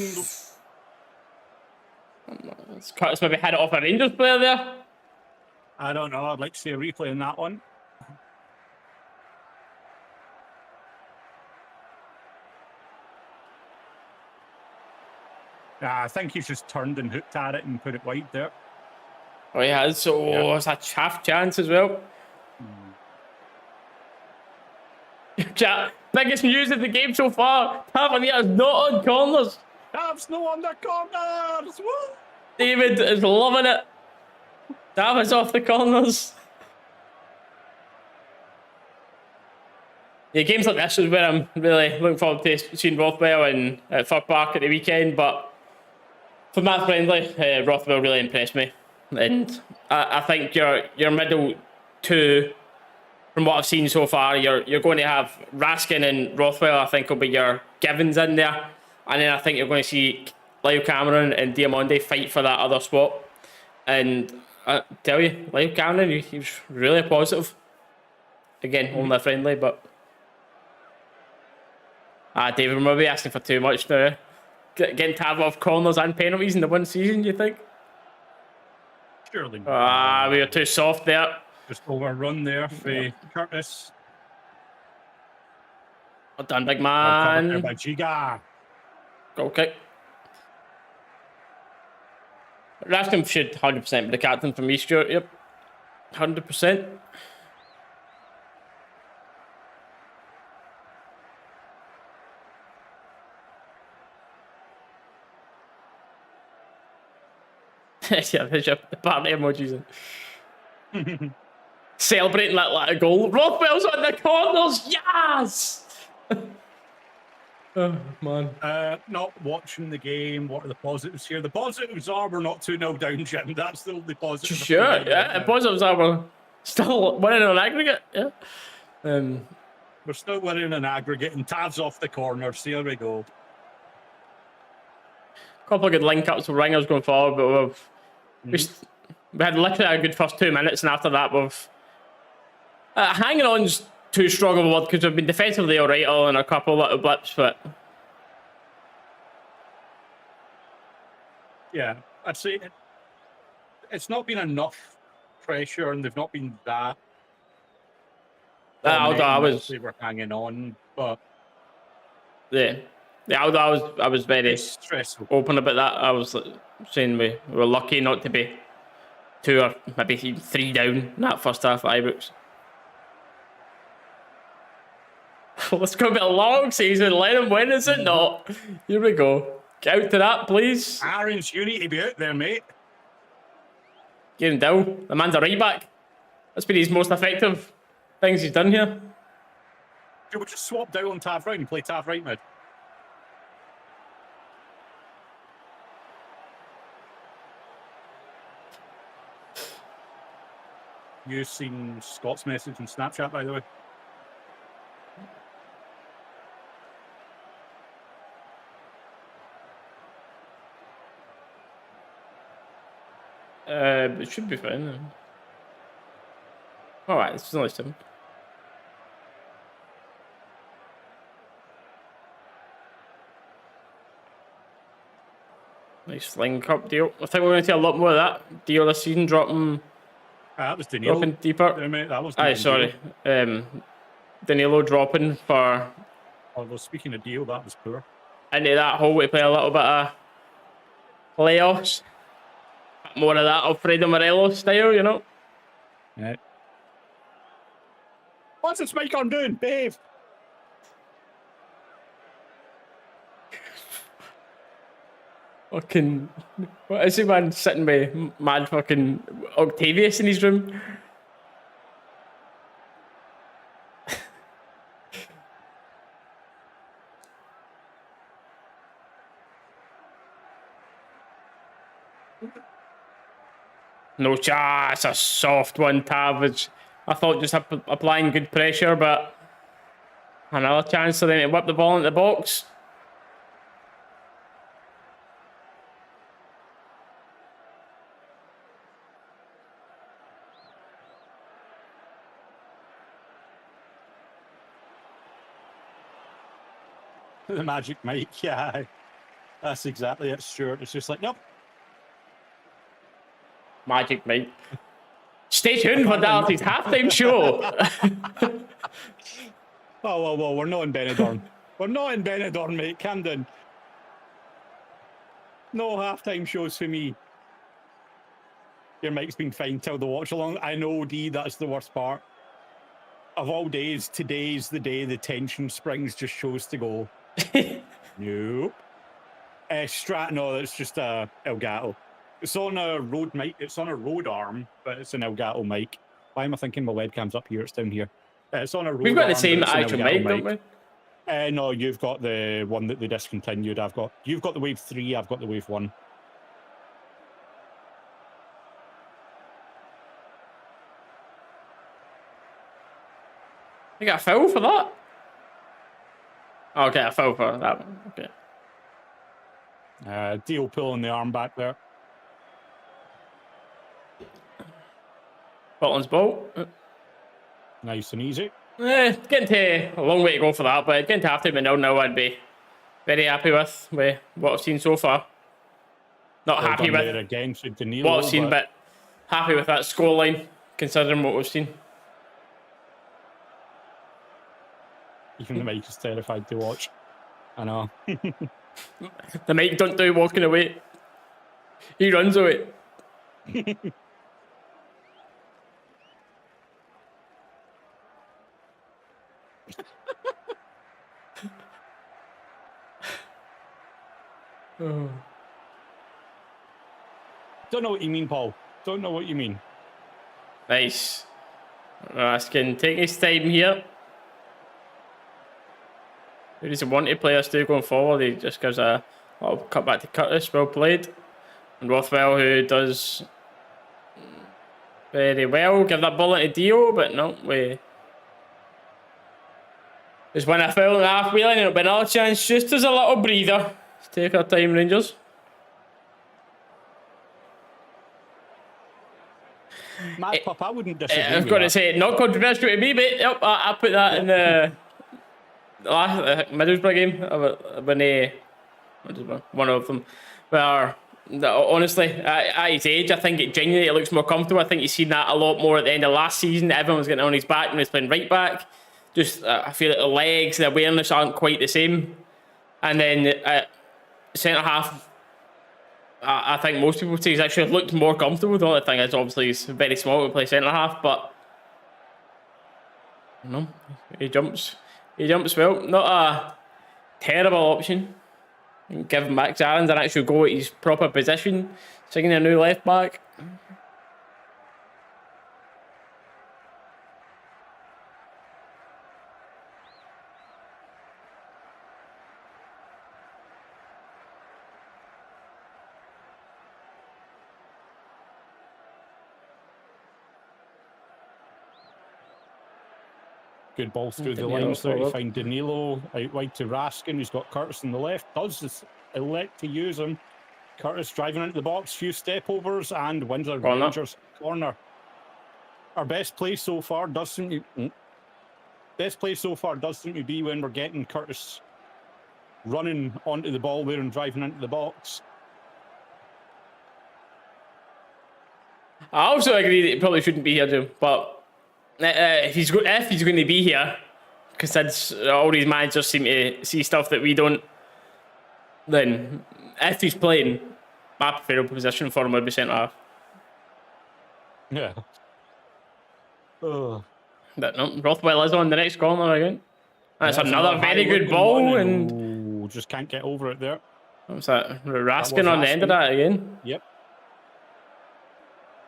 Curtis maybe had it off a Rangers player there. I don't know. I'd like to see a replay on that one. I think he's just turned and hooked at it and put it wide there. Oh, he has. So it's a half chance as well. Chat, biggest news of the game so far. Tavernier is not on corners. Tav's no on the corners. Woo! David is loving it. Tav is off the corners. Yeah, games like this is where I'm really looking forward to seeing Rothwell and Third Park at the weekend. But for that friendly, Rothwell really impressed me, and I think your middle two, from what I've seen so far, you're going to have Raskin and Rothwell. I think will be your givens in there, and then I think you're going to see Lyle Cameron and Diamonde fight for that other spot. And I tell you, Lyle Cameron, he was really positive. Again, only a friendly, but. David, we're maybe asking for too much now. Getting Tav off corners and penalties in the one season, you think? Surely. We were too soft there. Just overrun there for Curtis. Well done, big man. By Giga. Goal kick. Raskin should 100% be the captain for me, Stuart. Yep. 100%. Yeah, there's your party emojis. Celebrating that like a goal. Rothwell's on the corners. Yes. Oh man. Not watching the game. What are the positives here? The positives are we're not 2-0 down, Jim. That's the only positive. Sure. Yeah. The positives are we're still winning on aggregate. Yeah. We're still winning an aggregate, and Tav's off the corners. Here we go. Couple of good link ups with ringers going forward, but we had literally a good first 2 minutes, and after that we've hanging on's too strong of a word because we've been defensively alright all in a couple little blips, but yeah, I'd say it's not been enough pressure, and they've not been that. I were hanging on, but yeah. Yeah, I was very stressful, open about that. I was saying we were lucky not to be 2 or maybe 3 down in that first half at Ibrox. It's going to be a long season. Let him win, is it not? Here we go. Get out to that, please. Aaron's, you need to be out there, mate. Kieran Dow, the man's a right back. That's been his most effective things he's done here. Should we just swap Dow on Tav right and play Tav right mid? You've seen Scott's message on Snapchat, by the way. It should be fine then. Alright, this is only 7. Nice link up deal. I think we're going to see a lot more of that deal this season, dropping. That was Danilo. Dropping deeper. There, mate. That was sorry. Danilo dropping for. Although speaking of deal, that was poor. Into that hole to play a little bit of playoffs. More of that Alfredo Morelos style, you know. Yeah. What's this mic on doing, babe? Fucking, what is he, man? Sitting with mad fucking Octavius in his room. No chance, a soft one, Tav. I thought just applying good pressure, but another chance for them to whip the ball into the box. The magic mic, yeah. That's exactly it, Stuart. It's just like, nope. Magic Mike. Stay tuned for Dallas' halftime show. Whoa, we're not in Benidorm. We're not in Benidorm, mate. Camden. No halftime shows for me. Your mic's been fine till the watch along. I know, D, that's the worst part. Of all days, today's the day the tension springs just chose to go. Nope. Strat, no, it's just a Elgato. It's on a Rode mic. It's on a Rode arm, but it's an Elgato mic. Why am I thinking my webcam's up here? It's down here. It's on a Rode We've got arm, the same but it's an actual Elgato mic, don't we? No, you've got the one that they discontinued. You've got the Wave 3, I've got the Wave 1. You got a foul for that? Oh, okay, a foul for that one. Okay. Deal pulling the arm back there. Scotland's ball. Nice and easy. Getting to a long way to go for that, but getting to half time at 0-0, I'd be very happy with what I've seen so far. Not happy with again, Danilo, what I've seen, but happy with that scoreline, considering what we've seen. Even the mic is terrified to watch. I know. The mic don't do walking away. He runs away. Don't know what you mean, Paul. Don't know what you mean. Nice. Raskin take his time here. He doesn't want to play us to going forward. He just gives a little cut back to Curtis. Well played. And Rothwell, who does very well. Give that ball into Dio, but no, we just win a foul and a half wheeling, and it'll be another chance. Just as a little breather. Let's take our time, Rangers. Mad Pup, I wouldn't disagree. I've got to say, not controversial to me, but yep, I put that in the last Middlesbrough game. One of them. Where, honestly, at his age, I think it genuinely looks more comfortable. I think you've seen that a lot more at the end of last season. Everyone was getting on his back when he was playing right back. Just, I feel like the legs, the awareness aren't quite the same. And then centre half, I think most people would say he's actually looked more comfortable. The only thing is, obviously, he's very small to play centre half, but no, he jumps well. Not a terrible option. Give Max Aarons an actual go at his proper position, singing a new left back. Good ball through the lines there to find Danilo out wide to Raskin, who's got Curtis on the left. Does elect to use him. Curtis driving into the box, few step overs, and wins a Rangers corner. Our best play so far does seem to be when we're getting Curtis running onto the ball there and driving into the box. I also agree that he probably shouldn't be here, too, but if he's going to be here, because since all these managers seem to see stuff that we don't, then if he's playing, my preferable position for him would be centre half. Yeah. Oh. But no, Rothwell is on the next corner again. That's another very good ball, and just can't get over it there. What's that? Raskin on the end of that again. Yep.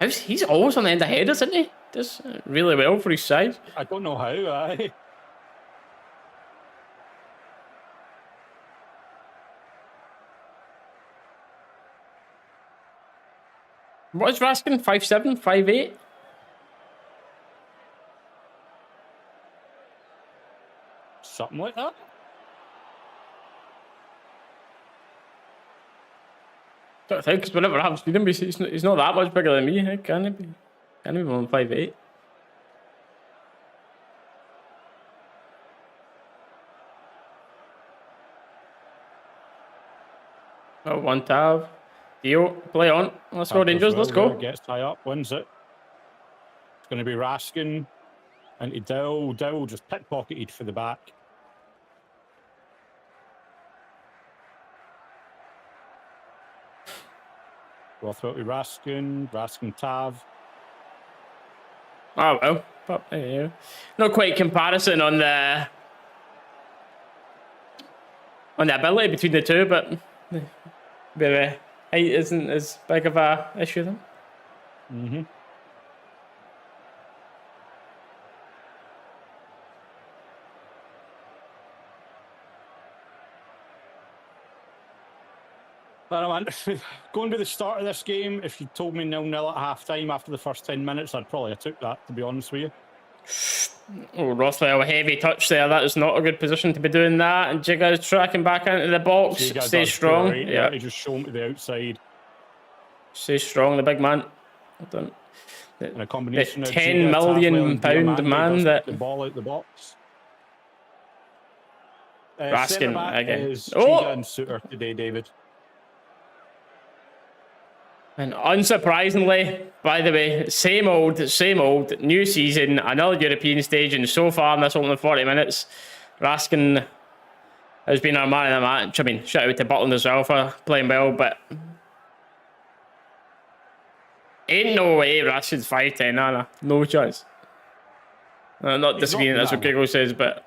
He's always on the end of headers, isn't he? Does really well for his side. I don't know how. What is Raskin? 5'7", 5'8"? Something like that. Don't think, because whenever I've seen him, he's not that much bigger than me. Can he be? Can he be more than 5'8"? Oh, one tab. Dio, play on. Let's go, Rangers. Let's go. Gets high up, wins it. It's going to be Raskin into Dowell. Dowell just pickpocketed for the back. Rothwell to Raskin Tav. Oh well, but not quite comparison on the ability between the two, but the height isn't as big of a issue then. Mm-hmm. Going to the start of this game, if you told me 0-0 at half-time after the first 10 minutes, I'd probably have took that, to be honest with you. Oh, Rothwell, a heavy touch there. That is not a good position to be doing that. And Jigga's tracking back into the box. Stay strong. Right. Yeah, he just show him to the outside. Stay strong, the big man. And a combination the of £10 million man that the ball out the box. Raskin again. Is Giga and Suter today, David. And unsurprisingly, by the way, same old, new season, another European stage, and so far in this opening 40 minutes, Raskin has been our man of the match. I mean, shout out to Butland as well for playing well, but ain't no way Raskin's 5'10", no chance. I'm not disagreeing, that's what Giggle says, but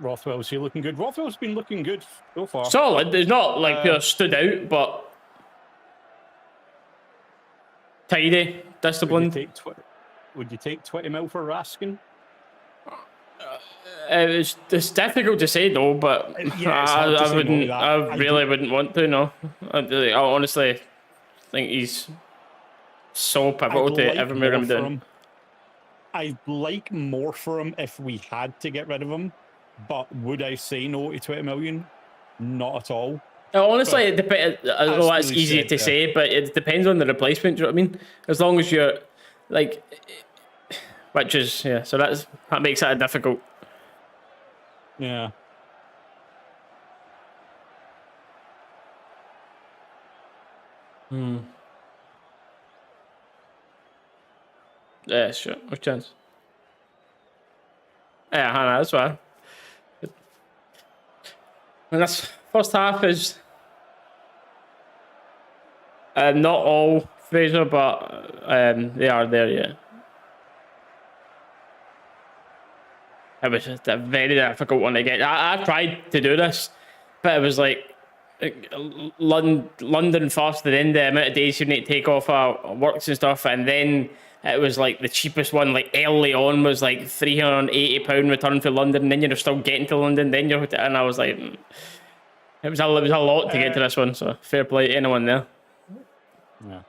Rothwell's here looking good. Rothwell's been looking good so far. Solid. It's not like stood out, but tidy, disciplined. Would you take 20 mil for Raskin? It's difficult to say though, but I wouldn't. I really wouldn't want to. No, I honestly think he's so pivotal to everything we're going to be doing. I'd like more for him if we had to get rid of him. But would I say no to 20 million? Not at all. Honestly, it depends. I know that's easy to say, but it depends on the replacement. Do you know what I mean? As long as you're like, which is so that makes it difficult. Yeah. Yeah, sure. No chance. Yeah, Hannah, that's fine. And this first half is not all Fraser, but they are there, yeah. It was just a very difficult one to get. I tried to do this, but it was like London first, and then the amount of days you need to take off works and stuff, and then it was like the cheapest one, like early on, was like £380 return for London, and then you're still getting to London, and I was like, it was a lot to get to this one, so fair play to anyone there. Yeah.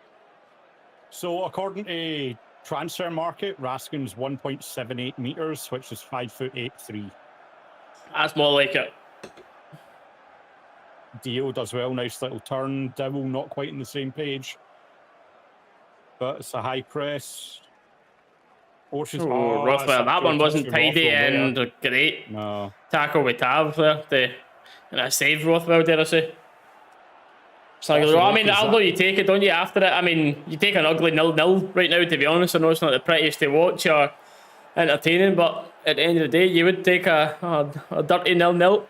So according to Transfer Market, Raskin's 1.78 meters, which is 5'8'3". That's more like it. Dio does well, nice little turn. Dowell not quite on the same page. But it's a high press. Rothwell, that one wasn't tidy and great. No. Tackle with Tav there. And I saved Rothwell, dare I say. So, I mean, although you take it, don't you, after it? I mean, you take an ugly 0-0 right now, to be honest. I know it's not the prettiest to watch or entertaining, but at the end of the day, you would take a dirty 0-0.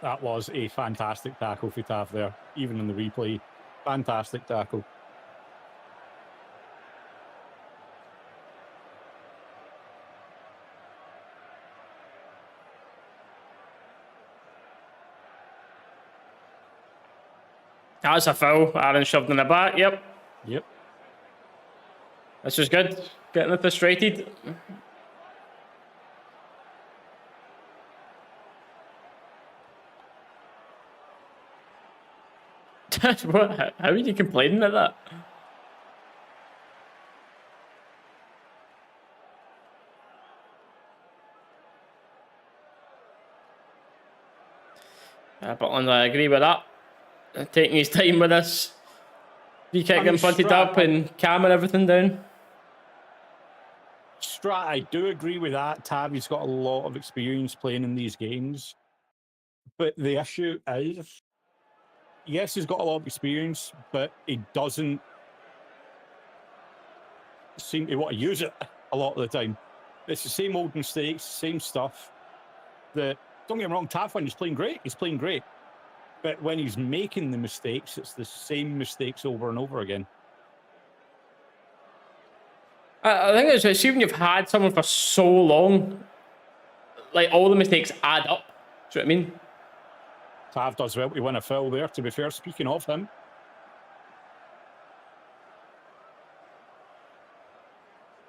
That was a fantastic tackle for Tav there, even in the replay. Fantastic tackle. That's a foul. Aaron shoved in the back. Yep. This is good. Getting it frustrated. What? How are you complaining at that? But I agree with that. Taking his time with this. Free kick getting punted up and calming everything down. I do agree with that. Tabby's got a lot of experience playing in these games. But the issue is, yes, he's got a lot of experience, but he doesn't seem to want to use it a lot of the time. It's the same old mistakes, same stuff that Don't get me wrong, Tav, when he's playing great, he's playing great. But when he's making the mistakes, it's the same mistakes over and over again. I think it's see when you've had someone for so long, like all the mistakes add up. Do you know what I mean? Tav does well to win a foul there, to be fair, speaking of him.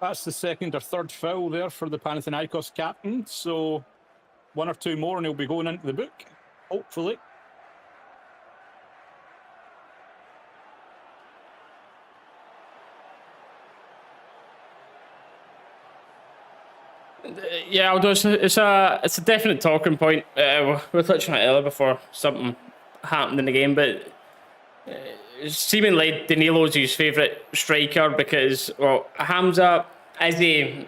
That's the second or third foul there for the Panathinaikos captain. So 1 or 2 more and he'll be going into the book, hopefully. Yeah, although it's a definite talking point. We were touching on it earlier before something happened in the game, but seemingly Danilo's his favourite striker because, well, Hamza, does he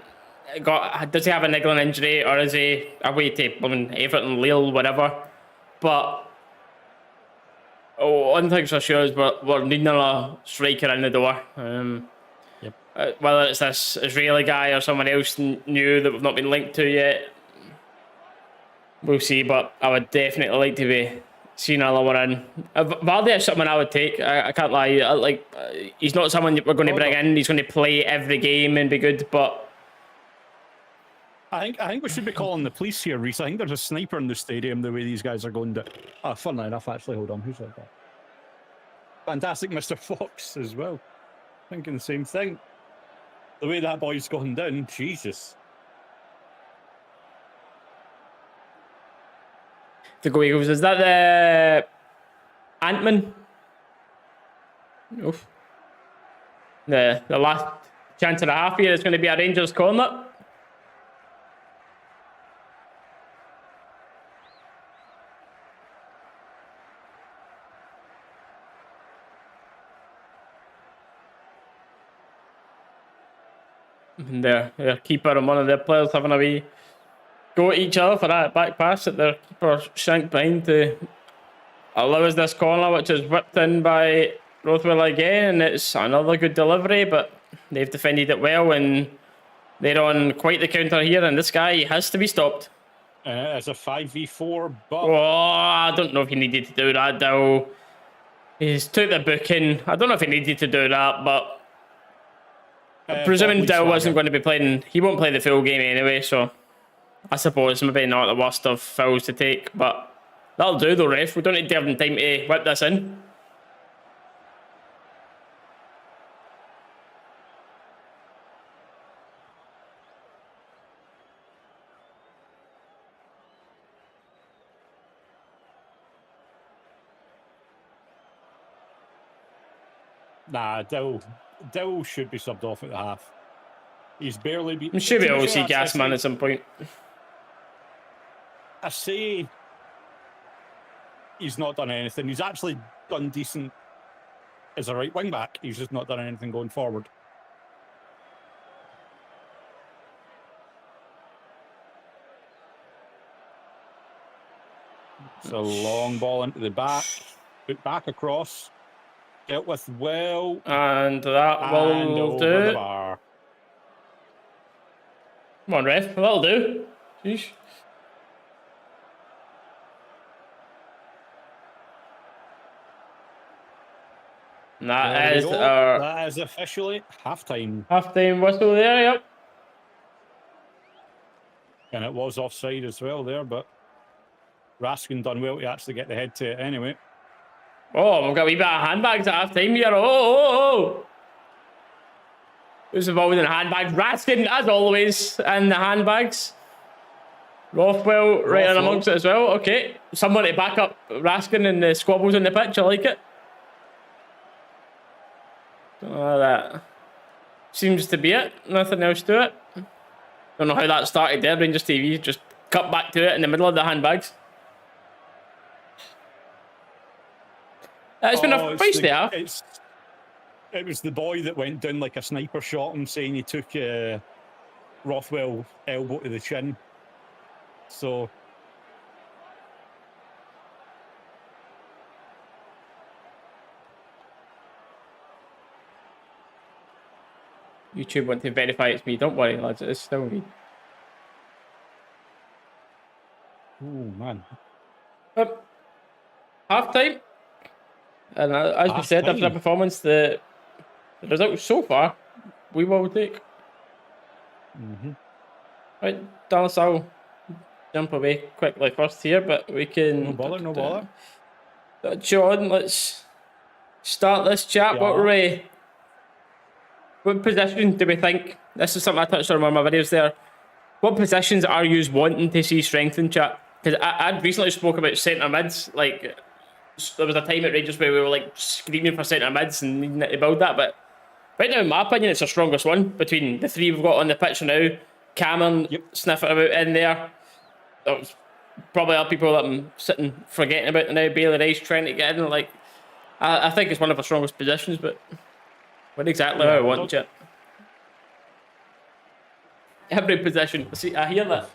have a niggling injury or is he away to Everton, Lille, whatever? But one thing's for sure is we're needing a striker in the door. Whether it's this Israeli guy or someone else new that we've not been linked to yet, we'll see. But I would definitely like to be seeing another one in. Vardy is someone I would take. I can't lie. He's not someone we're going to bring in. He's going to play every game and be good. But I think we should be calling the police here, Reese. I think there's a sniper in the stadium. The way these guys are going to. Funnily enough, actually, hold on. Who's like that? Fantastic, Mr. Fox as well. Thinking the same thing. The way that boy's gone down, Jesus. The go Eagles. Is that the Ant-Man? Oof. The last chance and a half here is going to be a Rangers corner. And their keeper and one of their players having a wee go at each other for that back pass that their keeper shanked behind to allow us this corner, which is whipped in by Rothwell again, and it's another good delivery, but they've defended it well and they're on quite the counter here, and this guy has to be stopped. It's a 5v4, but... Oh, I don't know if he needed to do that, though. He's took the booking. I don't know if he needed to do that, but presuming Dow wasn't going to be playing, he won't play the full game anyway, so I suppose maybe not the worst of fouls to take, but that'll do though, ref. We don't need to have time to whip this in. Nah, Dill should be subbed off at the half. He's barely been... Should be able to see Gasman at some point. I say he's not done anything. He's actually done decent as a right wing back. He's just not done anything going forward. It's a long ball into the back. Put back across. Dealt with well. And that will do. The bar. Come on, ref. That'll do. Jeez. That is officially half-time. Half-time whistle there, yep. And it was offside as well there, but Raskin done well to actually get the head to it anyway. Oh, we've got a wee bit of handbags at half-time here. Oh. Who's involved in the handbags? Raskin, as always, in the handbags. Rothwell right in amongst it as well. Okay, someone to back up Raskin and the squabbles on the pitch. I like it. That seems to be it. Nothing else to it. Don't know how that started there. Rangers TV just cut back to it in the middle of the handbags. It's been a feisty half. It was the boy that went down like a sniper shot him, saying he took Rothwell elbow to the chin. So YouTube want to verify it's me. Don't worry, lads. It's still me. Oh, man. Half time. And as we said, after the performance, the results so far, we will take. Right, Dallas, I'll jump away quickly first here, but we can... No bother. John, let's start this chat. Yeah. What position do we think... This is something I touched on in one of my videos there. What positions are you wanting to see strengthened, chat? Because I'd recently spoke about centre mids. Like, there was a time at Rangers where we were like screaming for centre mids and needing to build that, but right now, in my opinion, it's our strongest one between the three we've got on the pitch now. Cameron sniffing about in there. There's probably other people that I'm sitting forgetting about now. Bailey Rice trying to get in. Like, I think it's one of our strongest positions, but what exactly I want it. Every position. See, I hear that.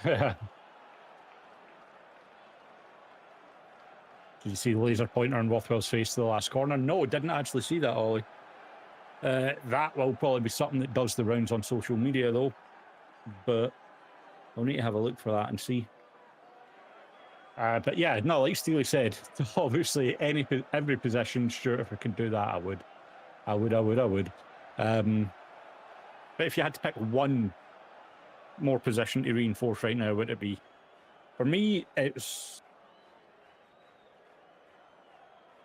Did you see the laser pointer on Rothwell's face to the last corner? No, didn't actually see that, Ollie. That will probably be something that does the rounds on social media, though. But I'll need to have a look for that and see. But yeah, no, like Steely said, obviously every position, sure, if I could do that, I would. But if you had to pick one more position to reinforce right now, what would it be? For me, it's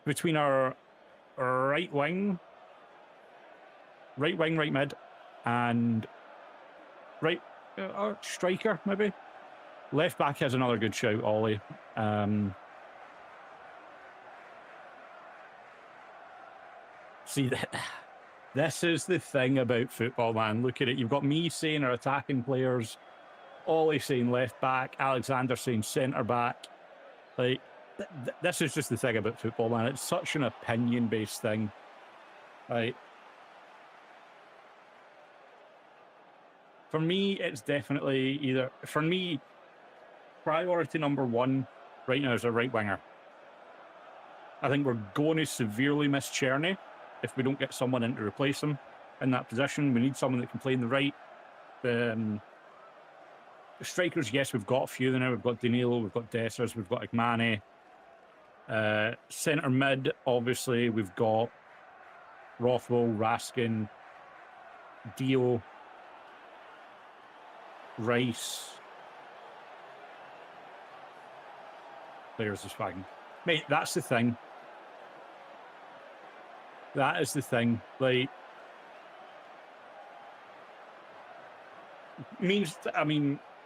between our right wing, right mid, and right striker, maybe. Left back has another good shout, Ollie. See, this is the thing about football, man. Look at it. You've got me saying our attacking players, Ollie saying left back, Alexander saying centre back. Like, this is just the thing about football, man. It's such an opinion-based thing. Right. For me, it's definitely either... For me, priority number one right now is a right winger. I think we're going to severely miss Czerny if we don't get someone in to replace him in that position. We need someone that can play in the right. The strikers, yes, we've got a few now. We've got Danilo, we've got Dessers, we've got Igmane. Centre mid, obviously, we've got Rothwell, Raskin, Dio, Rice. Players is fine. Mate, that's the thing. That is the thing. Like, me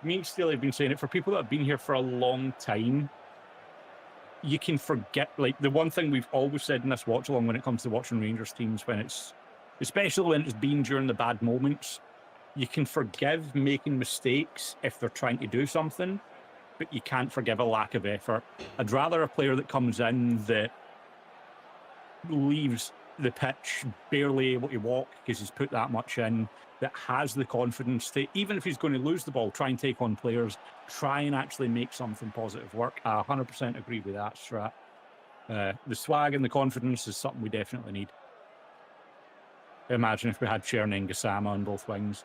and Steele have been saying it, for people that have been here for a long time, you can forget, like, the one thing we've always said in this watch along when it comes to watching Rangers teams, when it's, especially when it's been during the bad moments, you can forgive making mistakes if they're trying to do something, but you can't forgive a lack of effort. I'd rather a player that comes in that leaves the pitch barely able to walk because he's put that much in, that has the confidence to, even if he's going to lose the ball, try and take on players, try and actually make something positive work. I 100% agree with that, Strat. The swag and the confidence is something we definitely need. Imagine if we had Czerny and Gassama on both wings.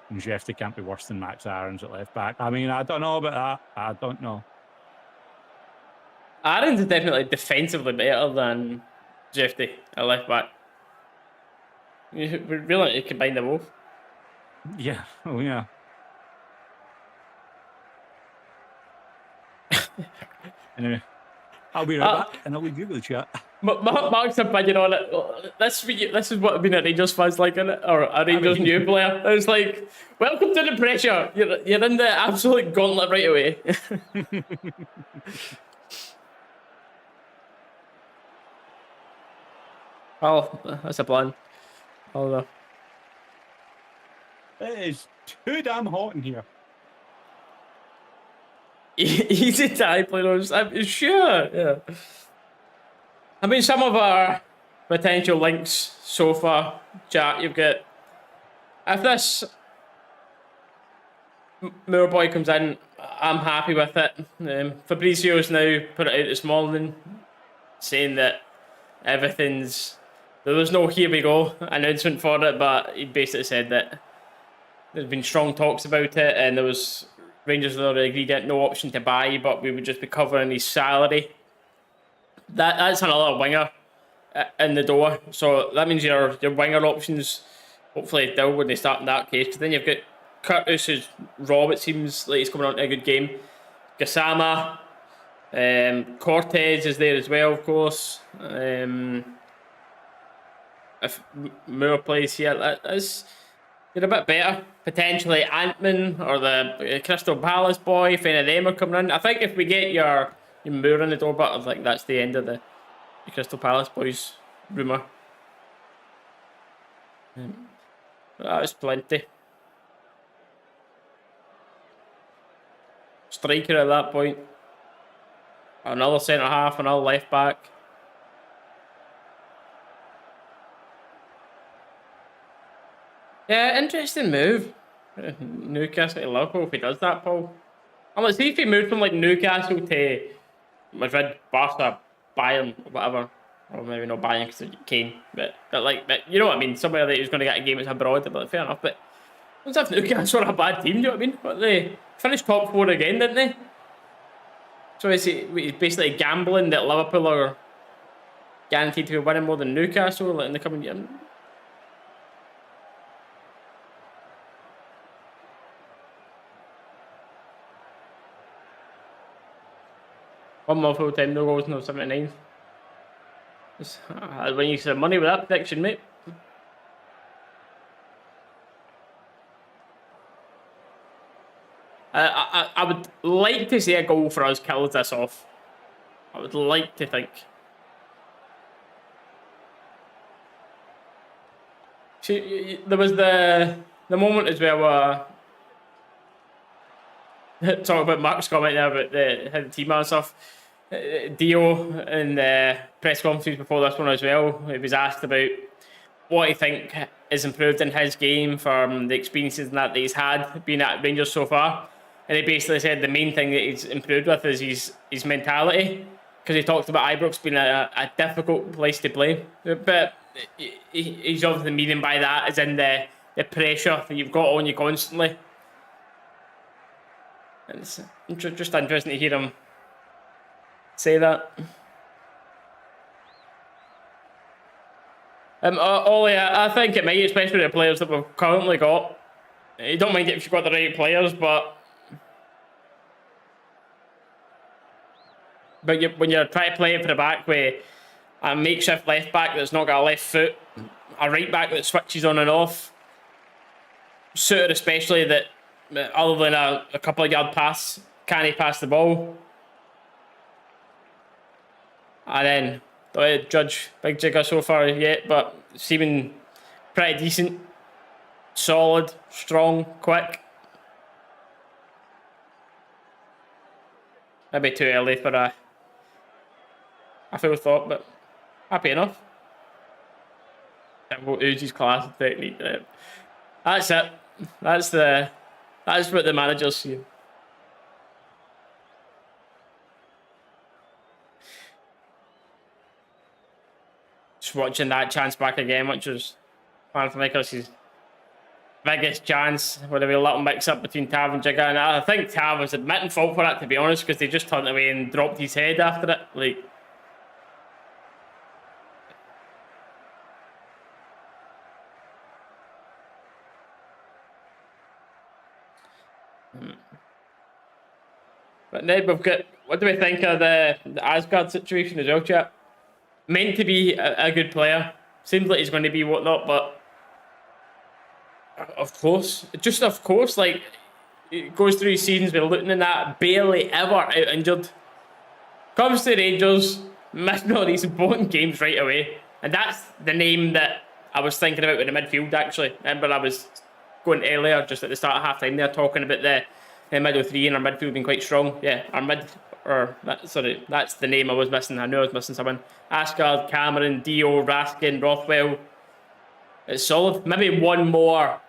And Jeffy can't be worse than Max Aarons at left back. I mean, I don't know about that. I don't know. Aarons is definitely defensively better than Jeffy at left back. We really need to combine them both. Yeah, oh yeah. Anyway, I'll be right back and I'll leave you with the chat. Mark's opinion on it. This is what being a Rangers fan's like, isn't it? Or a Rangers new player. It's like, welcome to the pressure. You're in the absolute gauntlet right away. Oh, that's a plan. Hold on. It is too damn hot in here. Easy tie players, I'm sure. Yeah. I mean, some of our potential links so far, chat, you've got, if this Moore boy comes in, I'm happy with it. Fabrizio's now put it out this morning saying that everything's, there was no here we go announcement for it, but he basically said that there's been strong talks about it and there was Rangers had already agreed that no option to buy, but we would just be covering his salary. That's another winger in the door. So that means your winger options, hopefully, deal when they start in that case. Because then you've got Curtis, who's Rob, it seems like he's coming on to a good game. Gassama, Cortez is there as well, of course. If Moore plays here, that's you're a bit better. Potentially Antman or the Crystal Palace boy, if any of them are coming in. I think if we get your Moore in the door, but I think that's the end of the Crystal Palace boys rumour. That was plenty. Striker at that point. Another centre half, another left back. Yeah, interesting move. Newcastle to Liverpool if he does that, Paul. I'm like, see if he moved from like Newcastle to Madrid, Barca, Bayern, whatever. Or maybe not Bayern because of Kane. But you know what I mean? Somewhere that he's going to get a game that's abroad. But fair enough. But what's if Newcastle are a bad team? Do you know what I mean? But they finished top 4 again, didn't they? So he's basically gambling that Liverpool are guaranteed to be winning more than Newcastle in the coming year. One more full time, no goals, no 79. I'd win you some money with that prediction, mate. I would like to see a goal for us kills this off. I would like to think. See, there was the moment as well talk about Mark's comment there about the team and stuff. Dio in the press conference before this one as well, he was asked about what he think is improved in his game from the experiences that he's had being at Rangers so far. And he basically said the main thing that he's improved with is his mentality. Because he talked about Ibrox being a difficult place to play. But he's obviously meaning by that is in the pressure that you've got on you constantly. And it's just interesting to hear him say that. Ollie, I think it might, especially the players that we've currently got. You don't mind it if you've got the right players, but when you're trying to play it for the back with a makeshift left back that's not got a left foot, a right back that switches on and off, Suitor especially, that other than a couple of yard pass, can't he pass the ball? And then don't judge Big Jigger so far yet, but seeming pretty decent, solid, strong, quick. Maybe too early for a full thought, but happy enough. Uji's class of technique. That's it. That's what the managers see. Just watching that chance back again, which was Panathinaikos' biggest chance. Where there was a little mix-up between Tav and Jigga, and I think Tav was admitting fault for that, to be honest, because they just turned away and dropped his head after it. Like, but then we've got, what do we think of the Asgard situation as well, chat? Meant to be a good player. Seems like he's going to be whatnot, but of course, like, it goes through his seasons, we're looking at that, barely ever out injured. Comes to Rangers, missing all these important games right away. And that's the name that I was thinking about with the midfield, actually. Remember, I was going earlier, just at the start of half time there, talking about the middle three and our midfield being quite strong. Yeah, that's the name I was missing. I knew I was missing someone. Asgard, Cameron, Dio, Raskin, Rothwell. It's solid. Maybe one more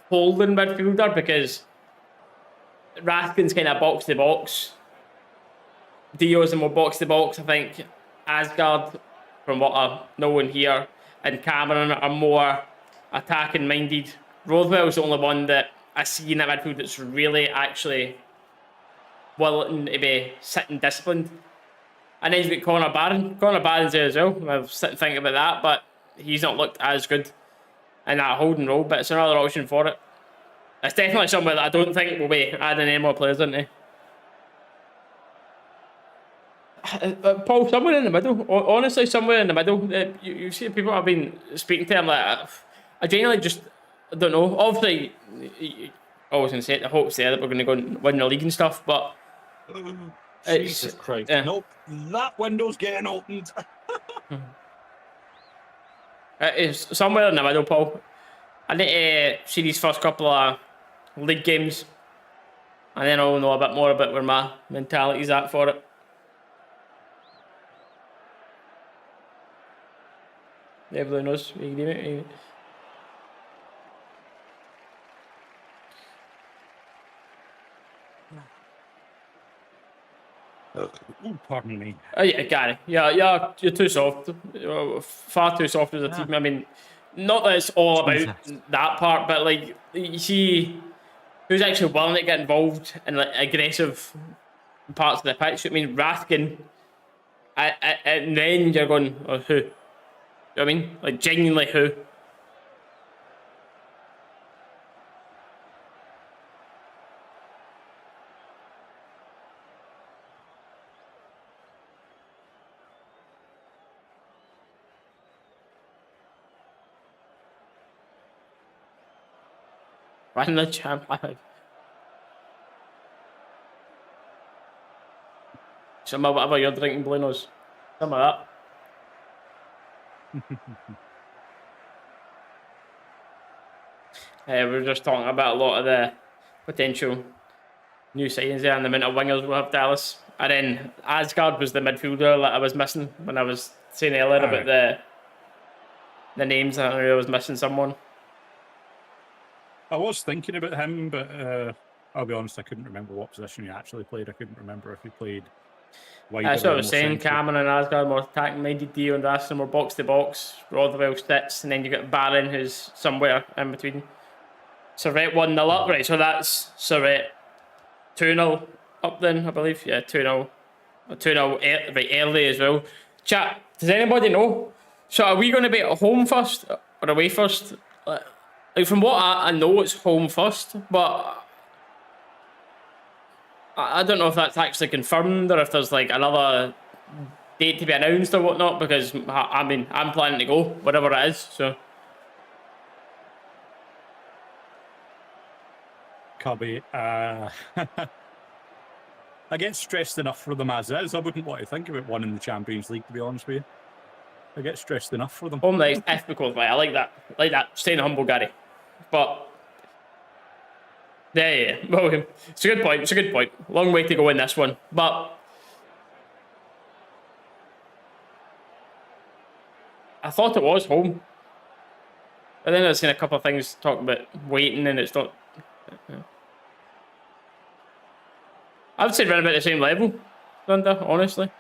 holding midfielder, because Raskin's kind of box to box. Dio's a more box to box. I think Asgard, from what I know in here, and Cameron are more attacking minded. Rothwell's the only one that I see in that midfield that's really actually willing to be sitting disciplined. And then you've got Connor Barron. Connor Barron's there as well. I was sitting thinking about that, but he's not looked as good in that holding role, but it's another option for it. It's definitely somewhere that I don't think will be adding any more players into. Paul, somewhere in the middle. Honestly, somewhere in the middle. You see people I've been speaking to, I'm like, I genuinely just, I don't know. Obviously, you always going to say it, the hopes there that we're going to go and win the league and stuff, but... Jesus Christ. Yeah. Nope, that window's getting opened. It's somewhere in the middle, Paul. I need to see these first couple of league games, and then I'll know a bit more about where my mentality's at for it. Everyone knows. Pardon me. Yeah, Gary. Yeah, you're too soft. You're far too soft as a team. I mean, not that it's all about that part, but like, you see who's actually willing to get involved in like aggressive parts of the pitch. I mean, Rathkin, and then you're going, oh, who? You know what I mean? Like, genuinely who? Run the champ. Some of whatever you're drinking, Blue Nose. Some of that. We were just talking about a lot of the potential new signings there and the amount of wingers we'll have, Dallas. And then Asgard was the midfielder that I was missing when I was saying earlier about the names. I knew I was missing someone. I was thinking about him, but I'll be honest, I couldn't remember what position he actually played. I couldn't remember if he played wider. That's what I was or saying. central. Cameron and Asgard more attacking minded, Dio and Raston more box to box. Rotherwell sits, and then you got Barron who's somewhere in between. Surrett 1-0 up, right? So that's Surrett 2-0 up then, I believe. Yeah, 2-0. 2-0 right early as well. Chat, does anybody know? So are we going to be at home first or away first? Like, from what I know, it's home first, but I don't know if that's actually confirmed or if there's like another date to be announced or whatnot, because I mean, I'm planning to go, whatever it is, so. Cubby, I get stressed enough for them as is. I wouldn't want to think about one in the Champions League, to be honest with you. I get stressed enough for them. Home next, if we qualify. I like that. Staying humble, Gary. But yeah. Well, it's a good point. Long way to go in this one, but I thought it was home. And then I've seen a couple of things talking about waiting, and it's not. I would say around about the same level, Thunder, honestly.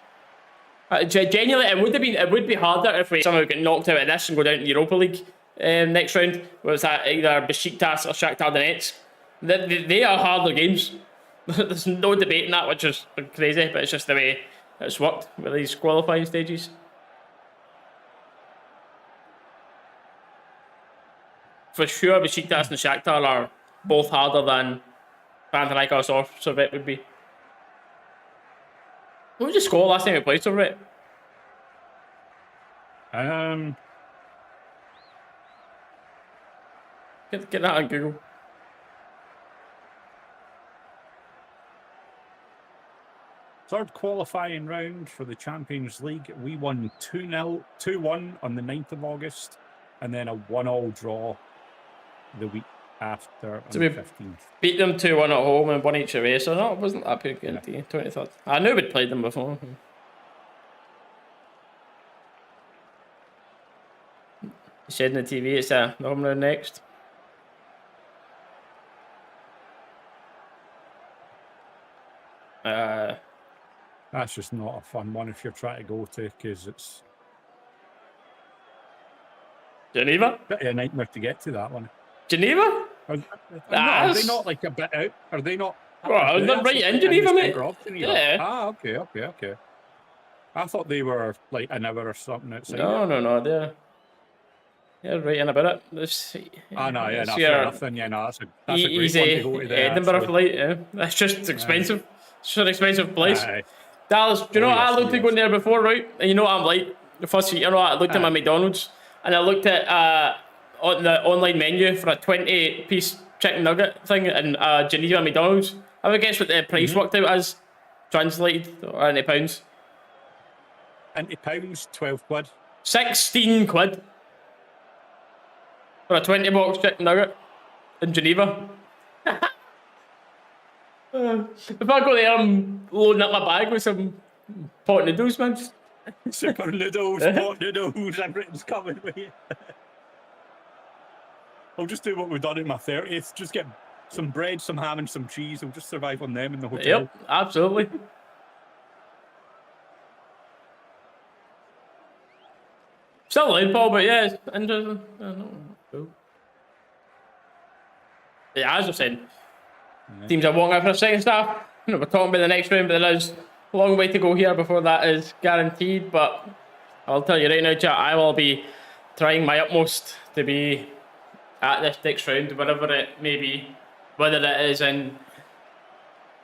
Genuinely, it would be harder if we somehow get knocked out of this and go down to the Europa League next round. Where it's that either Besiktas or Shakhtar Donetsk. They are harder games. There's no debating that, which is crazy, but it's just the way it's worked with these qualifying stages. For sure, Besiktas and Shakhtar are both harder than Panathinaikos or Servette would be. What was the score last time we played Servette? Get that on Google. Third qualifying round for the Champions League. We won 2-1 on the 9th of August, and then a 1-1 draw the week after, on the 15th. Beat them 2-1 at home and 1 each away, so no, it wasn't that big. 23rd. I knew we'd played them before. You said on the TV it's the home round next. That's just not a fun one if you're trying to go to, because it's Geneva? a bit of a nightmare to get to that one. Geneva? Are they not like a bit out? Are they not Well, they're right in Geneva, mate. Yeah. Ah, okay. I thought they were like an hour or something outside. No, they're right in about it. No, fair enough then. Yeah, no, that's a great one to go to there. Edinburgh flight, yeah. That's just expensive. It's an expensive place. Dallas, do you know what I looked at going there before, right? And you know what I'm like? The first week, I looked at my McDonald's and I looked at on the online menu for a 20-piece chicken nugget thing in Geneva McDonald's. I would guess what the price worked out as, translated, or into pounds. Into pounds, 12 quid. 16 quid. For a 20-box chicken nugget in Geneva. If I go there, I'm loading up my bag with some pot noodles, man. Super noodles, pot noodles, everything's coming with you. I'll just do what we've done in my 30th. Just get some bread, some ham, and some cheese. I'll just survive on them in the hotel. Yep, absolutely. Still late, Paul, but yeah, it's interesting. Cool. Yeah, as I said, teams are walking out for a second staff. We're talking about the next round, but there is a long way to go here before that is guaranteed. But I'll tell you right now, chat, I will be trying my utmost to be at this next round, whatever it may be, whether it is in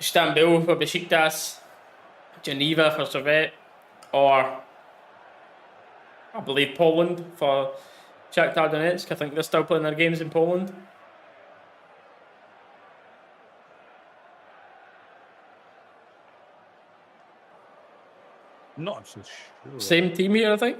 Istanbul for Besiktas, Geneva for Servette, or I believe Poland for Shakhtar Donetsk. I think they're still playing their games in Poland. Not so sure. Same team here, I think.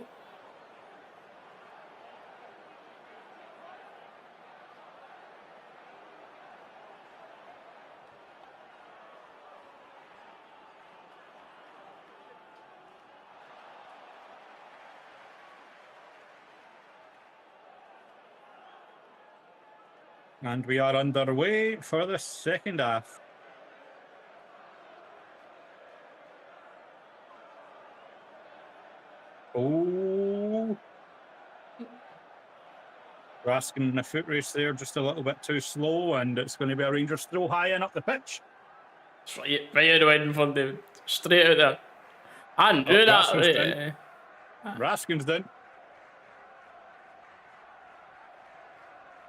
And we are underway for the second half. Oh. Raskin in the foot race there, just a little bit too slow, and it's going to be a Rangers throw high in up the pitch. Right out the wide in front of him. Straight out there. I knew that. Raskin's down.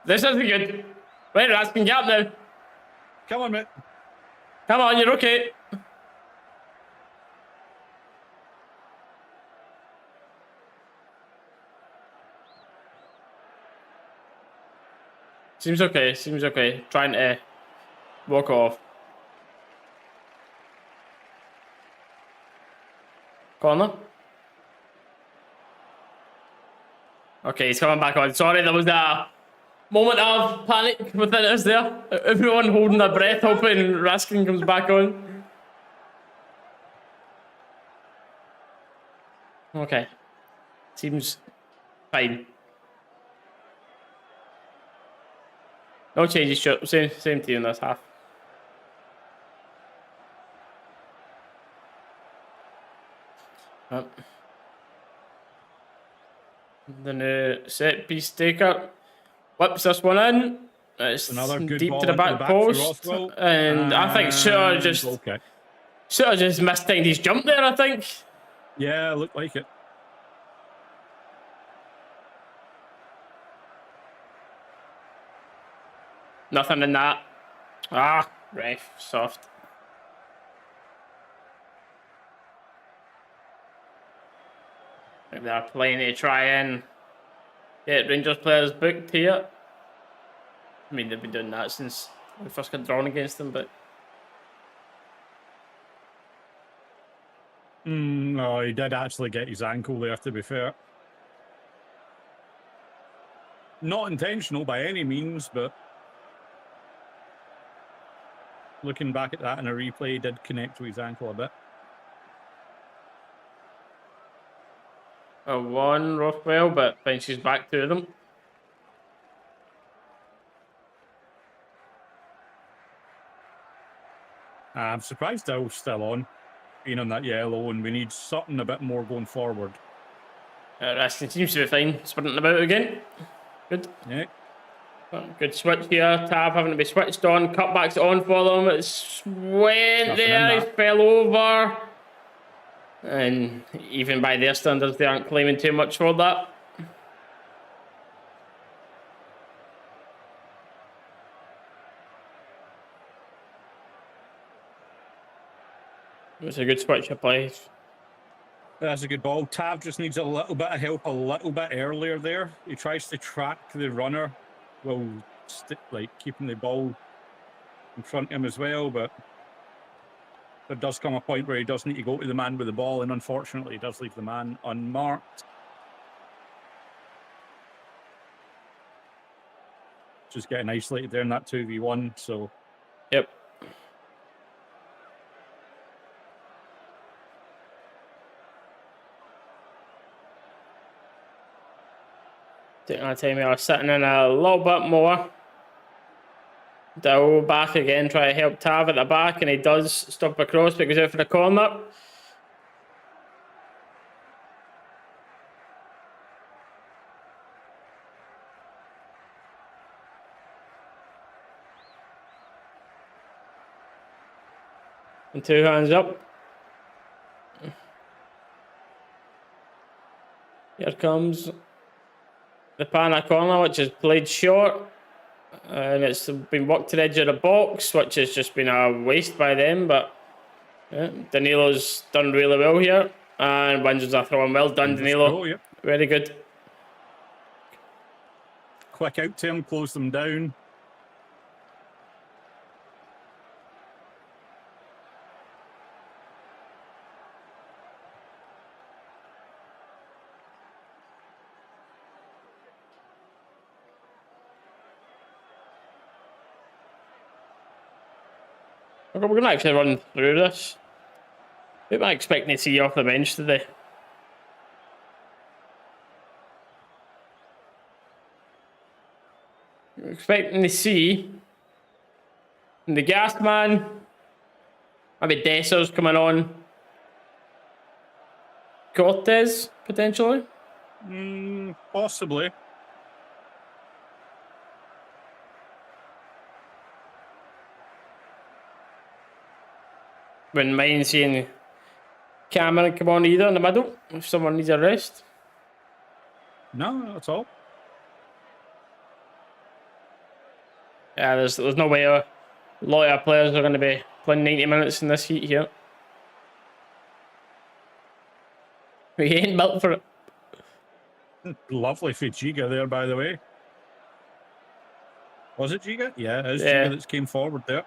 This isn't good. Right, Raskin, get up now. Come on, mate. Come on, you're okay. Seems okay. Trying to walk off. Corner. Okay, he's coming back on. Sorry, there was a moment of panic within us there. Everyone holding their breath, hoping Raskin comes back on. Okay. Seems fine. No changes, same team in this half. The new set piece taker whips this one in. It's another good deep ball to the back post, and I think Suter just mistimed his jump there. I think. Yeah, looked like it. Nothing in that. Ah, ref, soft. I think they're playing to try and get Rangers players booked here. I mean, they've been doing that since we first got drawn against them, but... No, he did actually get his ankle there, to be fair. Not intentional by any means, but... looking back at that in a replay, he did connect to his ankle a bit. A one, Rothwell, but benches back to them. I'm surprised Dalus still on, being on that yellow, and we need something a bit more going forward. Raskin seems to be fine, sprinting about again. Good. Yeah. Good switch here. Tav having to be switched on. Cutbacks on for them. It's went Nothing in there. He that. fell over. And even by their standards, they aren't claiming too much for that. It was a good switch of play. That's a good ball. Tav just needs a little bit of help a little bit earlier there. He tries to track the runner while keeping the ball in front of him as well, but there does come a point where he does need to go to the man with the ball, and unfortunately he does leave the man unmarked. Just getting isolated there in that 2v1, so... Yep. Taking our time here, sitting in a little bit more. Dalus back again, try to help Tav at the back, and he does stop across, but goes out for the corner. And 2 hands up. Here comes the Pana corner, which is played short. And it's been worked to the edge of the box, which has just been a waste by them. But yeah, Danilo's done really well here. And wins a throw. Well done, Danilo. Goal, yep. Very good. Quick out to him, close them down. We're going to actually run through this. What am I expecting to see off the bench today? We're expecting to see the gas man, maybe Desser's coming on. Cortez, potentially? Possibly. Wouldn't mind seeing Cameron come on either in the middle if someone needs a rest. No, not at all. Yeah, there's no way a lot of our players are going to be playing 90 minutes in this heat here. We ain't built for it. Lovely for Giga there, by the way. Was it Giga? Yeah, it is Yeah. Giga that came forward there.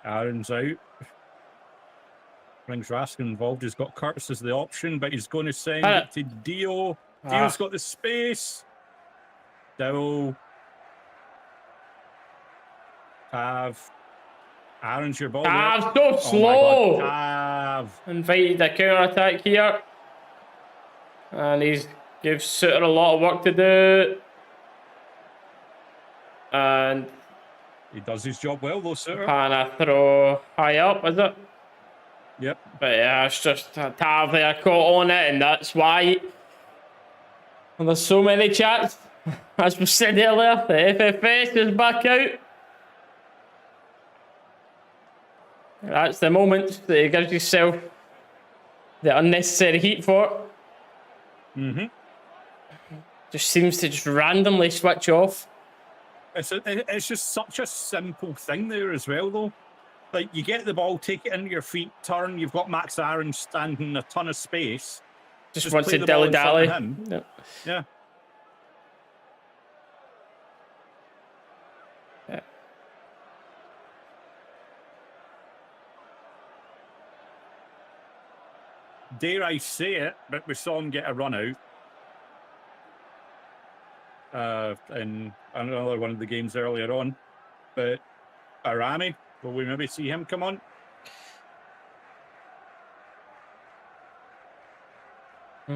Aaron's out. Brings Raskin involved. He's got Curtis as the option, but he's going to send it to Dio. Dio's got the space. Dow. Tav. Aaron's your ball. Tav's there. so slow. Tav. Invited a counter attack here. And he's gives Suter a lot of work to do. And He does his job well, though, Suter. Pana throw high up, is it? Yep. But yeah, it's just Tav there caught on it, and that's why. And there's so many chats. As we said earlier, the FFS is back out. That's the moment that he gives yourself the unnecessary heat for. Just seems to just randomly switch off. It's just such a simple thing there as well, though. Like, you get the ball, take it into your feet, turn, you've got Max Aaron standing in a ton of space. Just wants play to the ball in front dilly-dally. of him. Yep. Yeah. Yeah. Dare I say it, but we saw him get a run out. In another one of the games earlier on. But Arami, will we maybe see him come on? I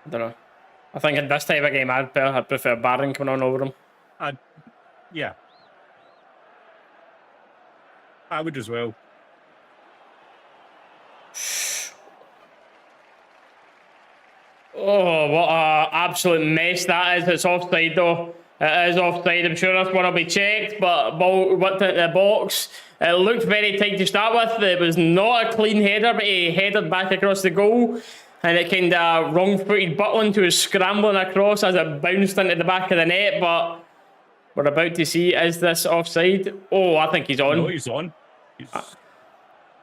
don't know. I think in this type of game, I'd prefer Barron coming on over him. Yeah. I would as well. Oh, what a absolute mess that is. It's offside though. It is offside. I'm sure this one will be checked, but ball whipped into the box. It looked very tight to start with. It was not a clean header, but he headed back across the goal. And it kind of wrong-footed Butland, who was scrambling across as it bounced into the back of the net. But we're about to see, is this offside? Oh, I think he's on. No, he's on.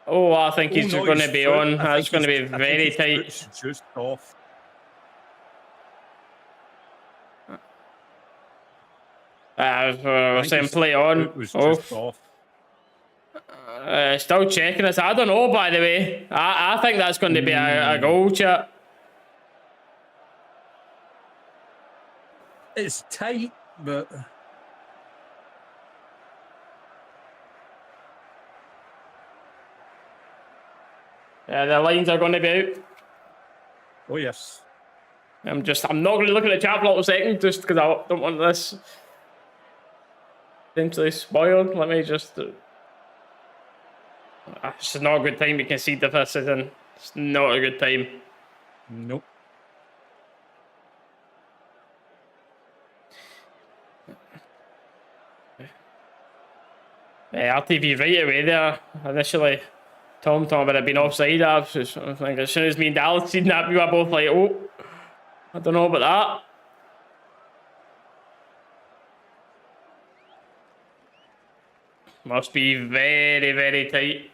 Oh, I think he's no, going to be on. That's going to be I think very his tight. foot's just off. We're saying play on. It was just off. Still checking this. I don't know, by the way. I think that's going to be a goal, chat. It's tight, but... Yeah, the lines are going to be out. Oh, yes. I'm not going to look at the chat for a little second, just because I don't want this potentially spoiled. Let me just... It's not a good time to concede the first season. It's not a good time. Nope. RTV right away there. Initially, Tom talking about it being offside. I think as soon as me and Dalus seen that, we were both like, oh, I don't know about that. Must be very, very tight.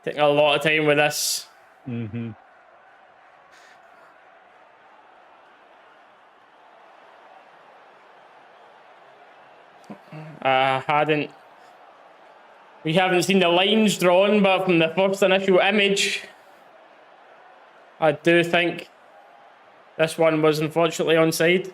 Taking a lot of time with this. Mm-hmm. We haven't seen the lines drawn, but from the first initial image, I do think this one was unfortunately onside.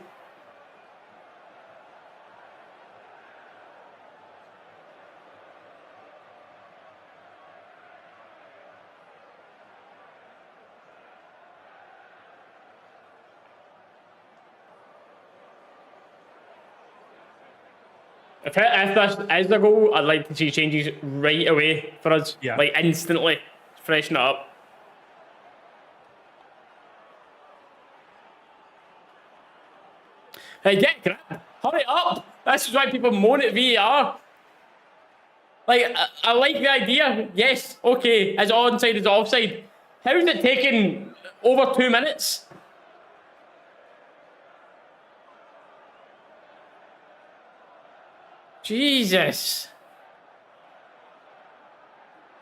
If this is a goal, I'd like to see changes right away for us. Yeah. Like instantly. Freshen it up. Hey, get grab. Hurry up. This is why people moan at VAR. Like, I like the idea. Yes, okay. Is it onside, is it offside? How is it taking over 2 minutes? Jesus.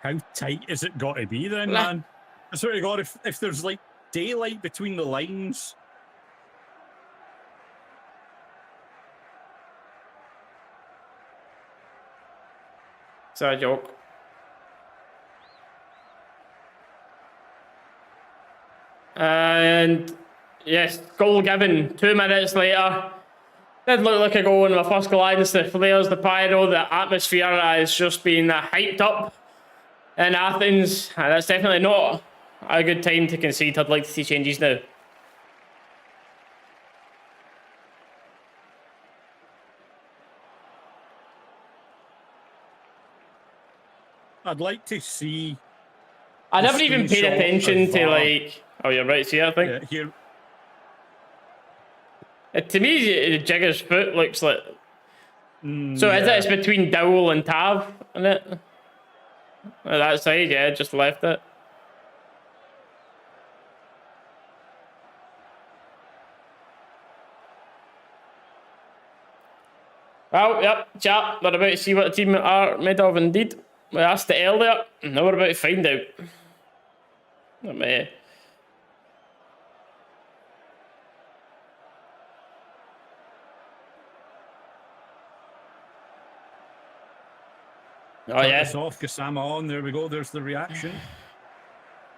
How tight is it got to be then, man? I swear to God, if there's like daylight between the lines. It's a joke. And yes, goal given 2 minutes later. Did look like a goal in the first glance. The flares, the pyro, the atmosphere has just been hyped up in Athens, and that's definitely not a good time to concede. I'd like to see changes now. I'd like to see. I never even paid attention to like. Oh, you're right. See, I think. Yeah, here. To me, Jigger's foot looks like. So yeah. is it? It's between Dowell and Tav, isn't it? On that side, yeah, just left it. Well, yep, chat. We're about to see what the team are made of indeed. We asked it earlier, now we're about to find out. Let me... Oh, yeah. It's off, Gassama on. There we go. There's the reaction.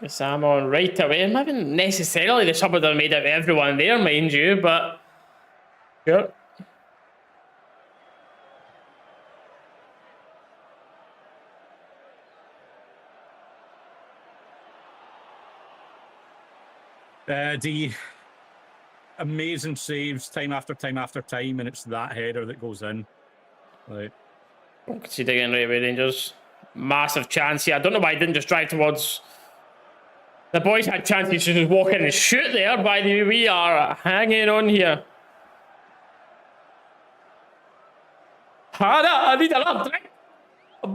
Gassama on right away. Maybe necessarily the sub would have made out of everyone there, mind you, but sure. The amazing saves time after time after time, and it's that header that goes in. Right. Conceding again right away, Rangers. Massive chance here. I don't know why he didn't just drive towards... The boys had chances to just walk in and shoot there. By the way, we are hanging on here. Hannah, I need another drink.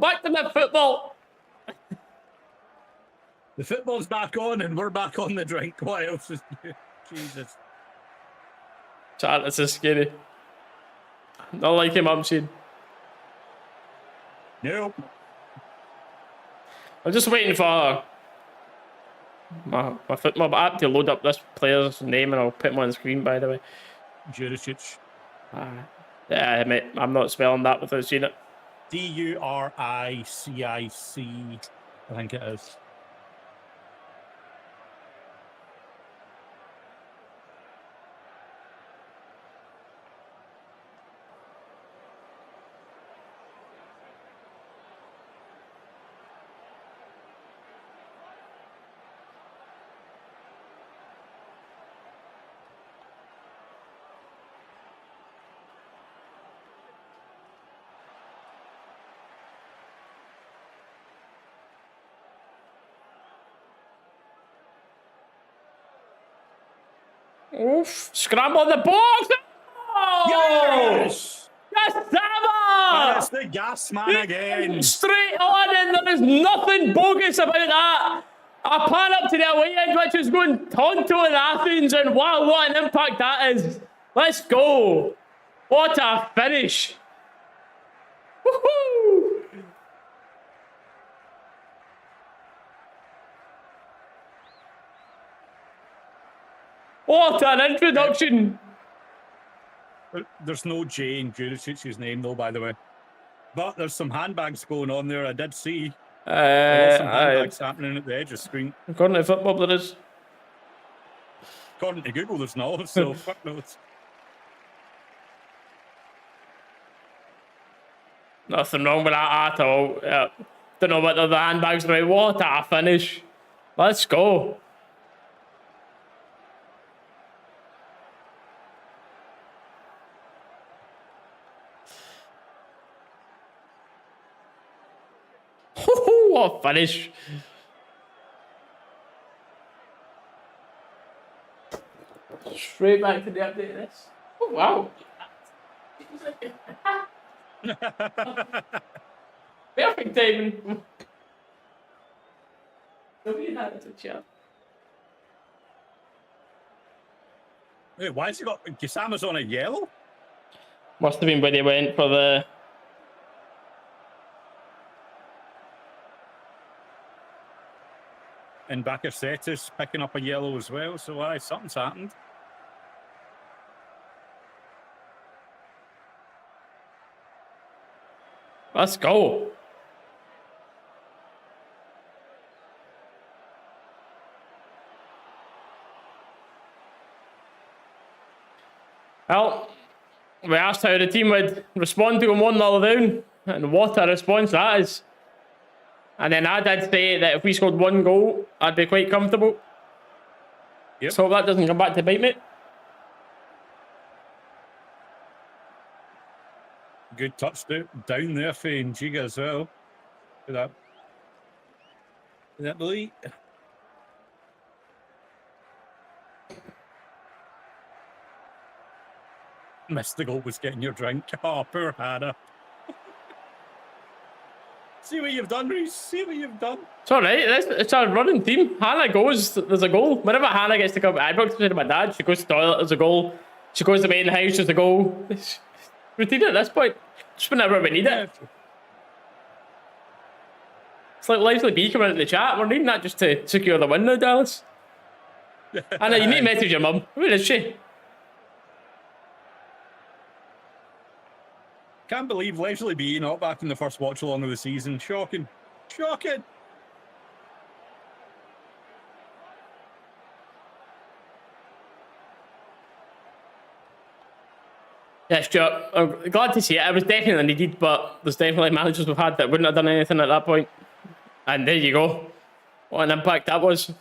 Back to the football. The football's back on and we're back on the drink. What else is new? Jesus. Chat, this is scary. Not like him, I'm saying. Nope. I'm just waiting for my app to load up this player's name and I'll put him on the screen, by the way. Juricic. Yeah, mate, I'm not spelling that without seeing it. Duricic, I think it is. Oof. Scramble on the box. Oh! Yes! Yes, And it's Saba! the gas man again. Straight on, and there is nothing bogus about that. A pan up to the away end, which is going Tonto in Athens, and wow, what an impact that is. Let's go. What a finish. Woohoo! What an introduction. There's no J in Juricic's name, though, by the way. But there's some handbags going on there. I did see. There was some handbags happening at the edge of the screen. According to football, there is. According to Google, there's no, so fuck knows. Nothing wrong with that at all. Yeah. Don't know whether the handbags are right. What a finish. Let's go. What a finish. Straight back to the update of this. Oh, wow. Perfect timing. Nobody had it to chat. Wait, why has he got Gisama's on a yellow? Must have been when they went for the... And Bakasetis picking up a yellow as well, so aye, something's happened. Let's go. Well, we asked how the team would respond to going 1-0 down, and what a response that is. And then I did say that if we scored one goal, I'd be quite comfortable. Yep. So that doesn't come back to bite me. Good touch down there for Njiga as well. Look at that delete. Missed the goal was getting your drink. Oh, poor Hannah. See what you've done, Reece. See what you've done. It's all right. It's a running team. Hannah goes, there's a goal. Whenever Hannah gets to come, I brought to my dad. She goes to the toilet, there's a goal. She goes to the main house, there's a goal. It's routine at this point. Just whenever we need it. It's like Lively B coming into the chat. We're needing that just to secure the win now, Dallas. Hannah, you need to message your mum. Where is she? Can't believe Leslie B not back in the first watch along of the season. Shocking. Shocking. Yeah, Stuart, I'm glad to see it. It was definitely needed, but there's definitely managers we've had that wouldn't have done anything at that point. And there you go. What an impact that was.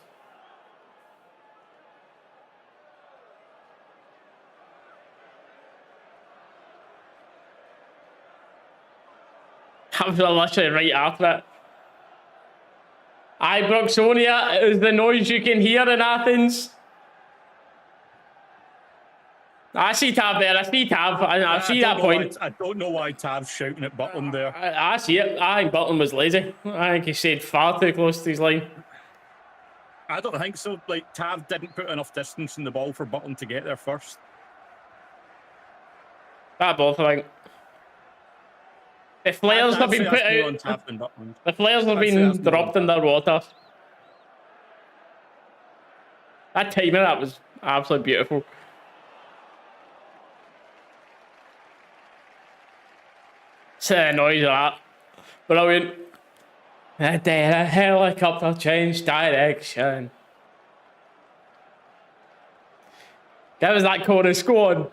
I was literally right after it. Aye, Broxonia is the noise you can hear in Athens. I see Tav there. I see Tav. I see that point. I don't know why Tav's shouting at Butland there. I see it. I think Butland was lazy. I think he stayed far too close to his line. I don't think so. Like, Tav didn't put enough distance in the ball for Butland to get there first. That both, I think. The flares have been put out. The flares have been dropped in their water. That timing, that was absolutely beautiful. So the noise of that. Brilliant. The helicopter changed direction. That was that chorus. Go on.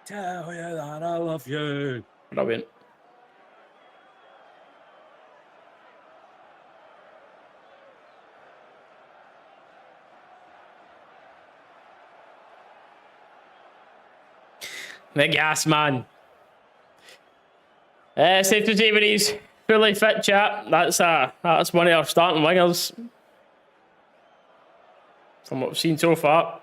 Tell you that I love you. Brilliant. The gas man. Safe to say when he's fully fit, chat. That's one of our starting wingers. From what we've seen so far.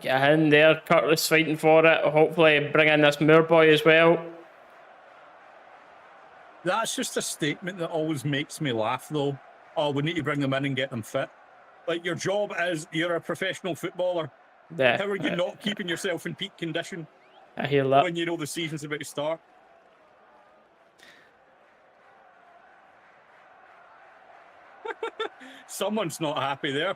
Get a in there. Curtis fighting for it. Hopefully bring in this Moore boy as well. That's just a statement that always makes me laugh, though. Oh, we need to bring them in and get them fit. Like, your job is, you're a professional footballer. Yeah. How are you not keeping yourself in peak condition? I hear that. When you know the season's about to start. Someone's not happy there.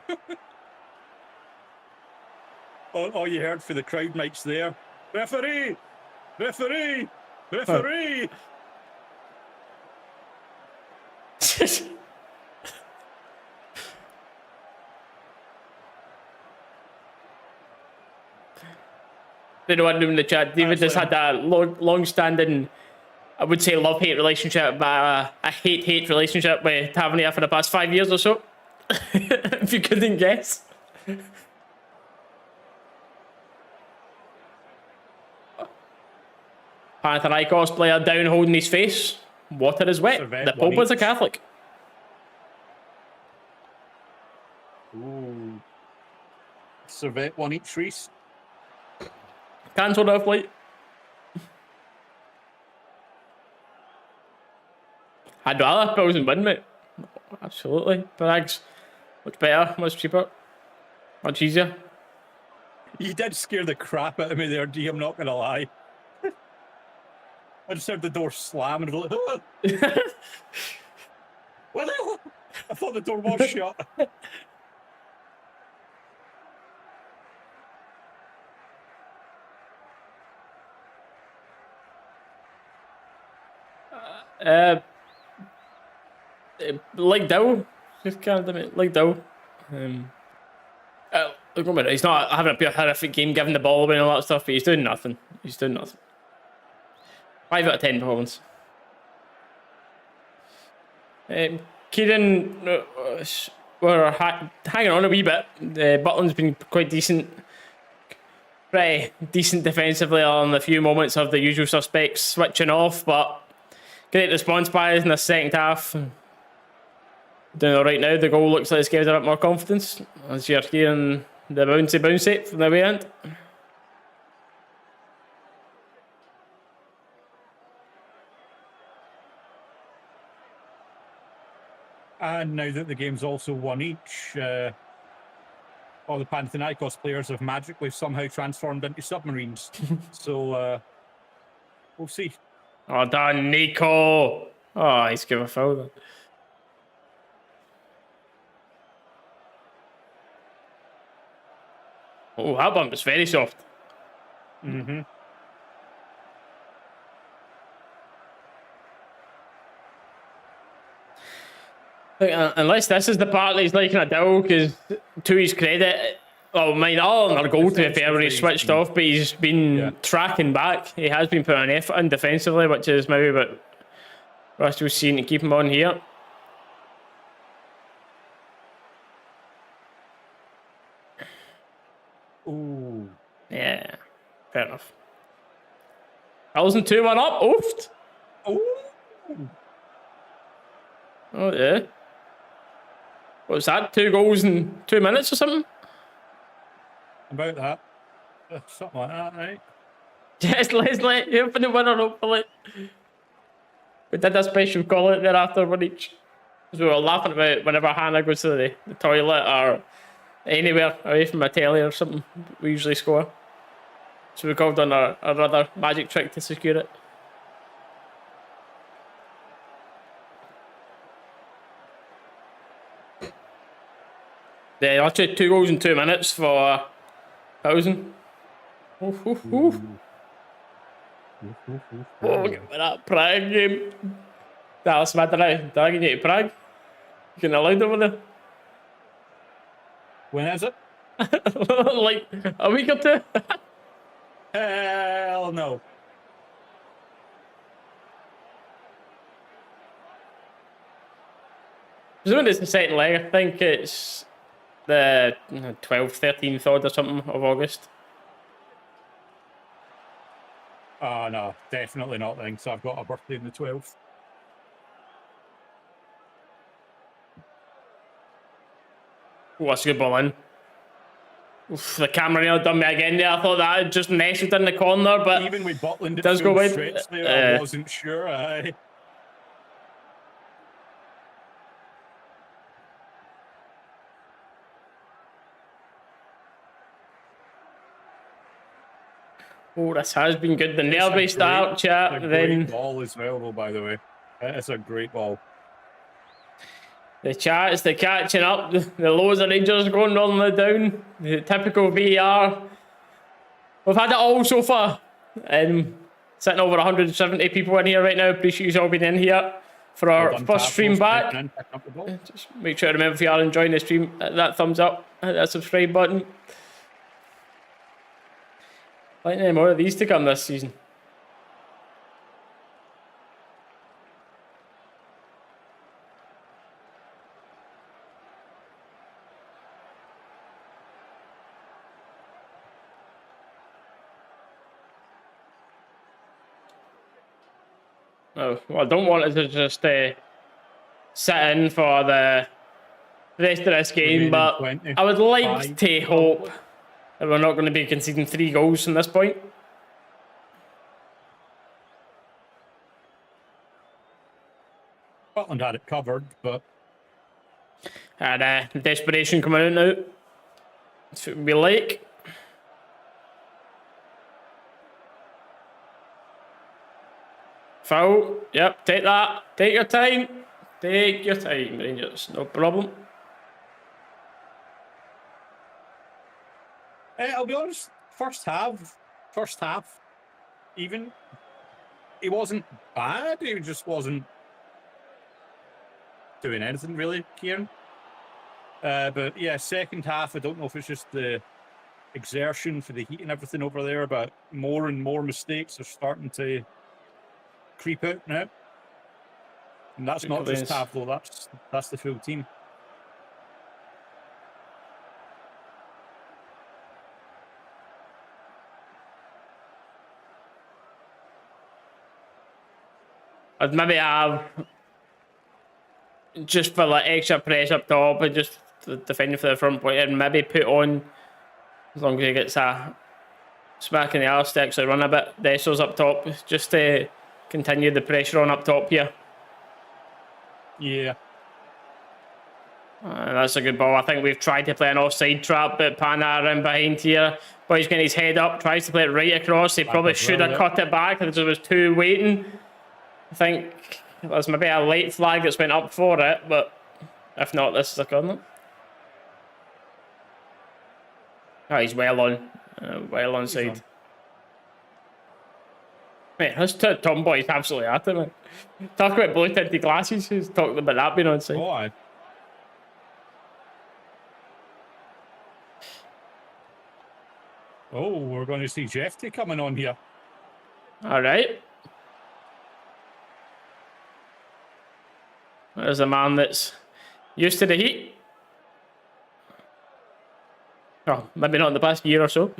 All you heard for the crowd mics there. Referee! Referee! Referee! They know what in the chat. David has had a long-standing, I would say, love-hate relationship, but a hate-hate relationship with Tavernier for the past 5 years or so. If you couldn't guess. Panathinaikos player down holding his face. Water is wet. The Pope is a Catholic. Ooh. Servette one each, Reese. Cancelled our flight. I'd rather Bills and win, mate. Absolutely. Bragg's much better, much cheaper, much easier. You did scare the crap out of me there, D, I'm not going to lie. I just heard the door slam and I was like, ah! Well, I thought the door was shut. Like Dow, just kind of like Dow. Look, he's not having a pure horrific game, giving the ball away and all that stuff, but he's doing nothing. He's doing nothing. 5 out of 10 performance. Kieran, we're hanging on a wee bit. Butland's been quite decent. Pretty decent defensively on a few moments of the usual suspects switching off, but great response by us in the second half. Doing all right now. The goal looks like it's given a bit more confidence as you're hearing the bouncy from the way end. And now that the game's also one each, all the Panathinaikos players have magically somehow transformed into submarines. So we'll see. Oh, done, Nico. Oh, he's given a foul then. Oh, that one was very soft. Mm-hmm. Unless this is the part that he's liking a deal, because to his credit, well, all on our goal to be fair when he switched off, but he's been tracking back. He has been putting an effort in defensively, which is maybe what Russell's seen to keep him on here. Yeah, fair enough. Allison 2-1 up. Oofed. Oh, yeah. What was that? 2 goals in 2 minutes or something? About that. Something like that, right? Yes, Leslie. You're for the winner, hopefully. We did a special call out there after one each. Because we were laughing about whenever Hannah goes to the toilet or anywhere away from a telly or something, we usually score. So we called on our other magic trick to secure it. Yeah, actually 2 goals in 2 minutes for 1,000. Oof, oof, oof. Oh, get me that Prague game. Dalus, man, dragging you to Prague. You getting allowed over there? When is it? Like a week or 2? Hell no. Presumably it's the second leg. I think it's the 12th, 13th odd or something of August. Oh, no, definitely not then, so I've got a birthday on the 12th. Oh, that's a good ball in. Oof, the camera nearly done me again there. I thought that had just nestled in the corner, but even with Butland, it does go wide. stretch there, I wasn't sure. Oh, this has been good. The nervy start, chat. Then Then ball as well, though. By the way, it's a great ball. the chat is the catching up. The lows of Rangers going on the down. The typical VAR. We've had it all so far. Sitting over 170 people in here right now. Appreciate you all being in here for our first stream back. Just make sure to remember if you are enjoying the stream, hit that thumbs up, hit that subscribe button. Like any more of these to come this season. Oh, well, I don't want it to just sit in for the rest of this game, but I would like to hope that we're not going to be conceding 3 goals from this point. Scotland had it covered, but... And desperation coming out now. That's what we like. Foul. Yep, take that. Take your time. Take your time, Rangers. No problem. I'll be honest, first half, even, he wasn't bad, he just wasn't doing anything really, Kieran. But yeah, second half, I don't know if it's just the exertion for the heat and everything over there, but more and more mistakes are starting to creep out now. And that's not just half, though, that's the full team. I'd maybe have, just for like extra press up top and just defending for the front point, and maybe put on, as long as he gets a smack in the arse to actually run a bit, Dessos up top, just to continue the pressure on up top here. Yeah. That's a good ball. I think we've tried to play an offside trap, but Pana around behind here. Boy's getting his head up, tries to play it right across. He probably should have cut it back because there was 2 waiting. I think there's maybe a late flag that's went up for it, but if not, this is a corner. Oh, he's well onside. Mate, this tomboy is absolutely at it, man. Talk about blue tinted glasses. Who's talking about that being onside? Oh, aye. Oh, we're going to see Jeffy coming on here. All right. There's a man that's used to the heat. Oh, maybe not in the past year or so.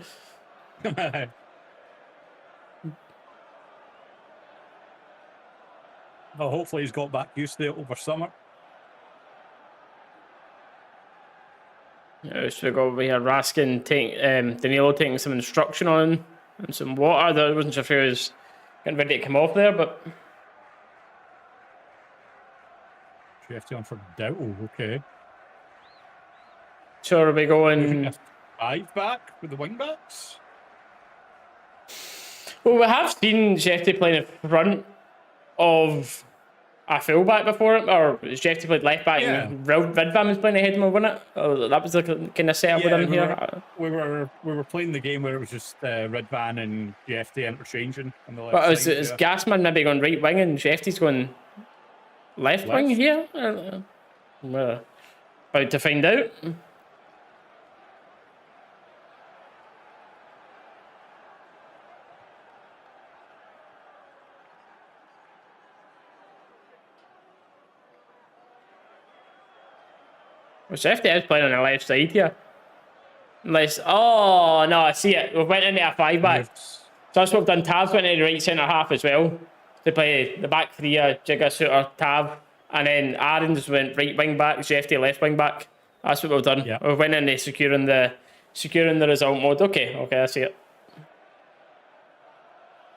Well, hopefully he's got back used to it over summer. So we got over here Raskin, Danilo taking some instruction on and some water. I wasn't sure if he was getting ready to come off there, but Shefty on for Dalus, okay. So are we going 5 back with the wing backs? Well, we have seen Shefty playing in front of a fullback before, or Shefty played left back and Ridvan was playing ahead of him, wasn't it? Oh, that was the kind of setup with him here. We were playing the game where it was just Ridvan and Shefty interchanging on the left but side. Is Gassman maybe going right wing and Shefty's going left wing here? Well, about to find out. Well, Shefty is playing on the left side here. Unless, oh no, I see it. We've went into a 5 back. So that's what we've done. Tav's went into the right centre half as well to play the back three, Jigga, Suter, Tav, and then Aaron's went right wing back, Shefty left wing back. That's what we've done. Yep. We've went into securing the result mode. Okay, I see it.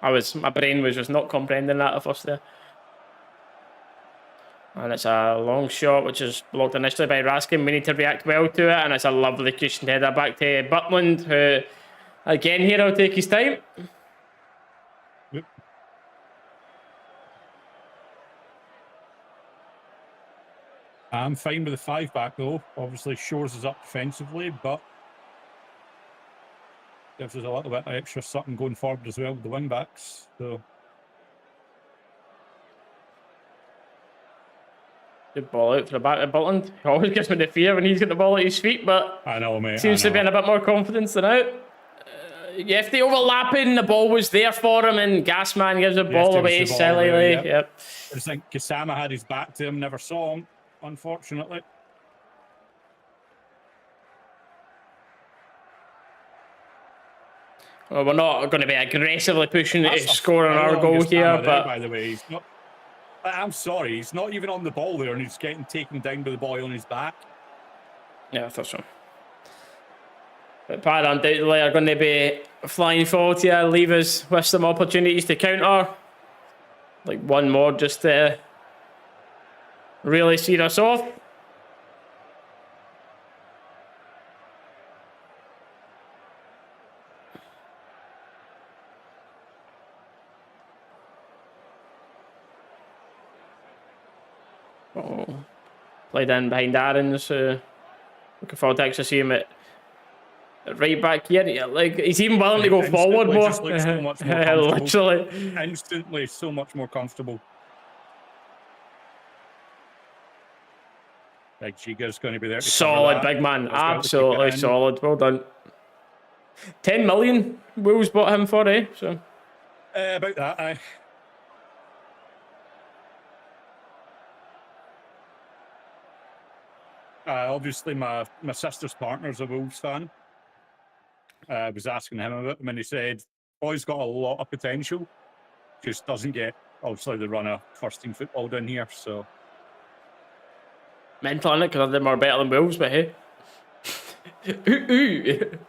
My brain was just not comprehending that at first there. And it's a long shot, which is blocked initially by Raskin. We need to react well to it, and it's a lovely cushion header back to Butland, who, again, here will take his time. Yep. I'm fine with the 5 back, though. Obviously, shores us up defensively, but gives us a little bit of extra something going forward as well with the wing backs. So. Good ball out for the back of Butland. He always gives me the fear when he's got the ball at his feet, but I know, mate. Seems to be in a bit more confidence than out. If they overlapping, the ball was there for him, and Gassman gives the ball away sillily. Yep. I just think Kasama had his back to him, never saw him, unfortunately. Well, we're not going to be aggressively pushing to score on our goal here, but by the way, he's not. I'm sorry, he's not even on the ball there, and he's getting taken down by the boy on his back. Yeah, I thought so. But Pad undoubtedly are going to be flying forward here, leave us with some opportunities to counter. Like one more just to really see us off. Played in behind Aaron's. Looking forward to actually see him at right back here. Yeah, like he's even willing to go forward more. Just looks so much more comfortable. Literally, instantly, so much more comfortable. Like Giga's going to be there. Solid, big man. Absolutely solid. Well done. 10 million Wolves bought him for, eh? So about that, aye. Obviously, my sister's partner's a Wolves fan. I was asking him about him, and he said, "Boy's got a lot of potential. Just doesn't get obviously the run of first team football down here." So mental on it because they're more better than Wolves, but hey. ooh.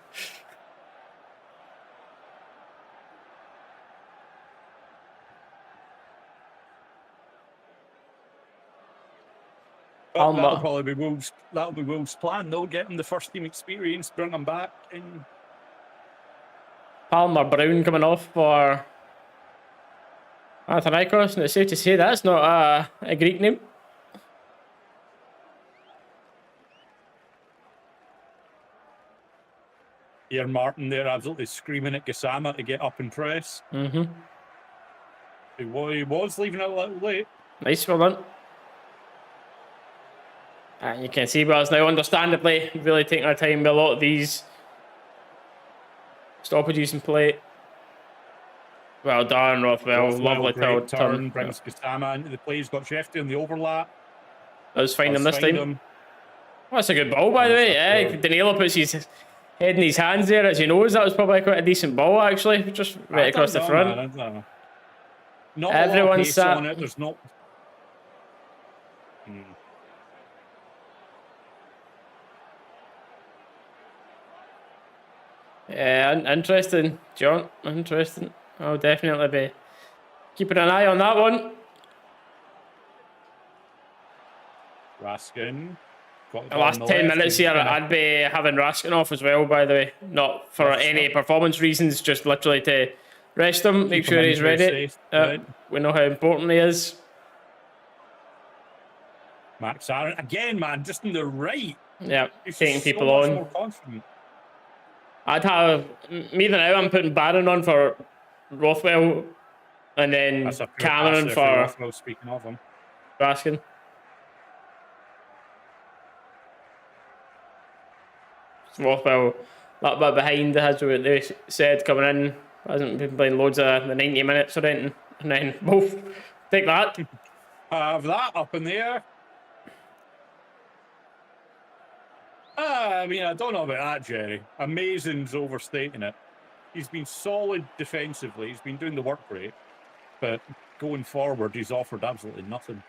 That'll probably be Wolves. That'll be Wolves' plan. They'll get him the first team experience, bring him back. And Palmer Brown coming off for Panathinaikos, and it's safe to say that's not a Greek name. Here, Martin there absolutely screaming at Gassama to get up and press. Mm-hmm. He was leaving it a little late. Nice, well done. And you can see us now, understandably, really taking our time with a lot of these stoppages in play. Well done, Rothwell. Lovely turn. Brings Gassama into the play. He's got Shefty on the overlap. Let's find him this time. Well, that's a good ball, by the way. Yeah, Danilo puts his head in his hands there as he knows that was probably quite a decent ball actually, just right across the front. Man, I don't know. Not Everyone's a lot of pace sat on it. There's not. Yeah, interesting, John. Interesting. I'll definitely be keeping an eye on that one. Raskin. The last 10 minutes here, I'd be having Raskin off as well, by the way. Not for any performance reasons, just literally to rest him, make sure he's ready. Right. We know how important he is. Max Aaron, again, man, just in the right. Yeah, he's taking people so on. More confident. I'd have, me the now, I'm putting Barron on for Rothwell, and then Cameron for Rothwell, speaking of him. Raskin. Rothwell, that bit behind, as they said, coming in, hasn't been playing loads of the 90 minutes or anything, and then both take that. Have that up in the air. I mean, I don't know about that, Jerry. Amazing's overstating it. He's been solid defensively. He's been doing the work rate, but going forward, he's offered absolutely nothing.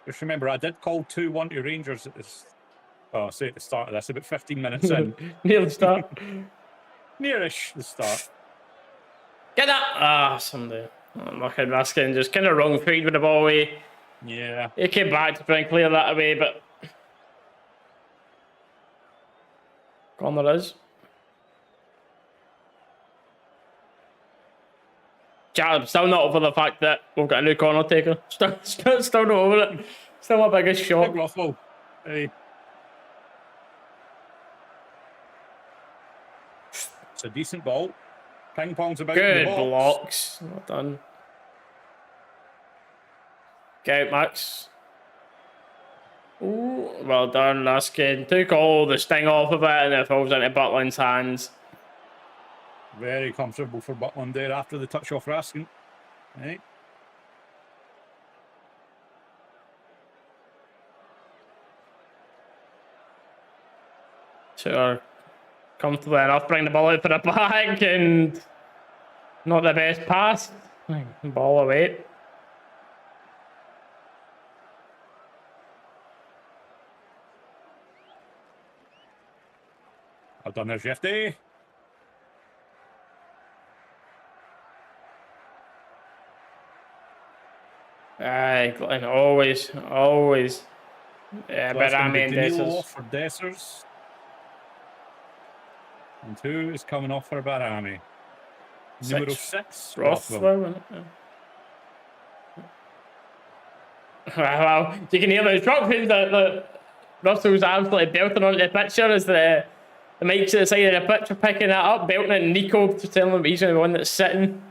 Just remember, I did call 2-1 to Rangers at this. Oh, say at the start of this, about 15 minutes in. Near the start. Nearish the start. Get that! Ah, someday. Looking Raskin just kind of wrong footed with the ball away. Yeah. He came back to try and clear that away, but. Corner is. I'm still not over the fact that we've got a new corner taker. Still not over it. Still my biggest shot. Ruffle. Hey. It's a decent ball. Ping pong's about good the box. Blocks. Well done. Get out, Max. Ooh, well done, Raskin. Took all the sting off of it and it falls into Butland's hands. Very comfortable for Butland there after the touch off Raskin. Right. Sure. Comfortable enough, bring the ball out for the back and not the best pass. Ball away. Well done there, Jeffy. Aye, Glenn, always. Yeah, but I mean, Danilo for Dessers. And who is coming off for Barami? Numero 6. Rothwell. Well, you can hear the truck that Russell's absolutely belting onto the picture as the mics at the side of the pitch are picking that up, belting it, and Nico just telling him he's the one that's sitting.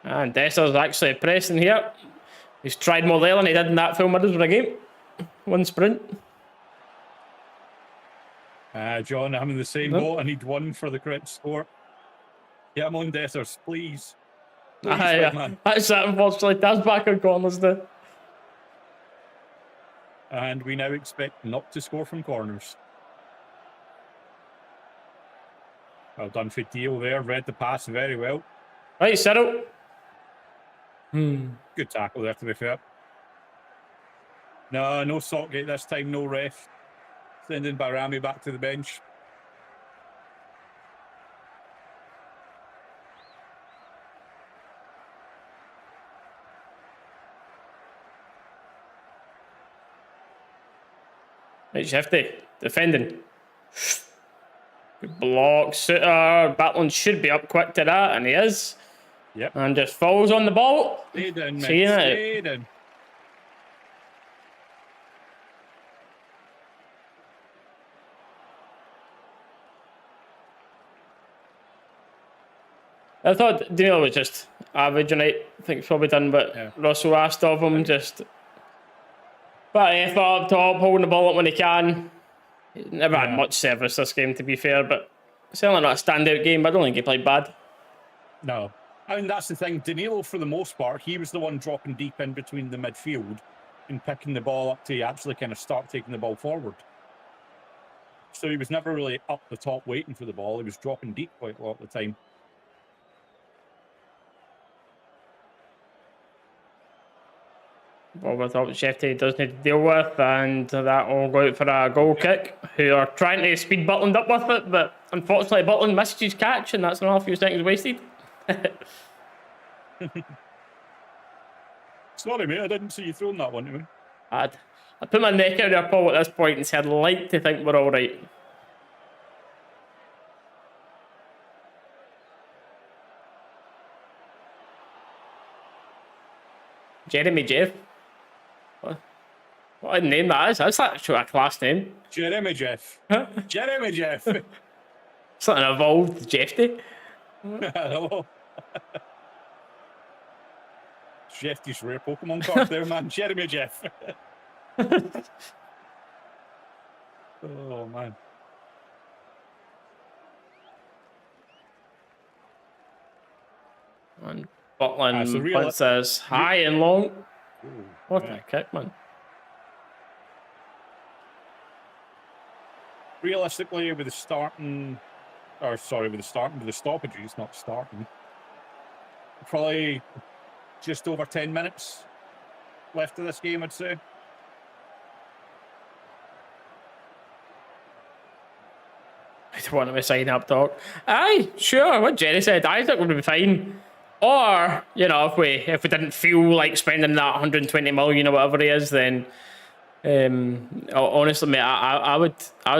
And Desser's actually pressing here. He's tried more there than he did in that full Middlesbrough game. One sprint. John, I'm in the same boat. I need one for the correct score. Yeah, I'm on Dessers, please. That's that, unfortunately. That's back on corners now. And we now expect not to score from corners. Well done for Deal there. Read the pass very well. Right, Cyril. Good tackle there, to be fair. No Saltgate this time, no ref. Sending Barami back to the bench. Right, Shifty. Defending. Good block. Suter. Batland should be up quick to that, and he is. Yep. And just falls on the ball. Stay down, mate. Stay down. I thought Danilo was just average tonight. I think he's probably done what Russell asked of him. Just but effort up top, holding the ball up when he can. He's never had much service this game, to be fair, but certainly not a standout game. But I don't think he played bad. No. I mean, that's the thing. Danilo, for the most part, he was the one dropping deep in between the midfield and picking the ball up to actually kind of start taking the ball forward. So he was never really up the top waiting for the ball. He was dropping deep quite a lot of the time. Well, with what Shefty does need to deal with, and that will go out for a goal kick, who are trying to speed Butland up with it, but unfortunately Butland misses his catch, and that's another few seconds wasted. Sorry, mate, I didn't see you throwing that one to me. I put my neck out there, Paul, at this point and said, I'd like to think we're all right. Jeremy Jeff. What a name that is. That's actually a class name. Jeremy Jeff. Jeremy Jeff. Something evolved, Jeffty. Hello. Jeffty's rare Pokemon card there, man. Jeremy Jeff. Oh, man. And Butland puts us high and long. Ooh, what a kick, man. Realistically, with the stoppages, not starting, probably just over 10 minutes left of this game, I'd say. I don't want to sign up, Doc. Aye, sure. What Jerry said, I think we'll be fine. Or, you know, if we didn't feel like spending that 120 million or whatever it is, then honestly, mate, I would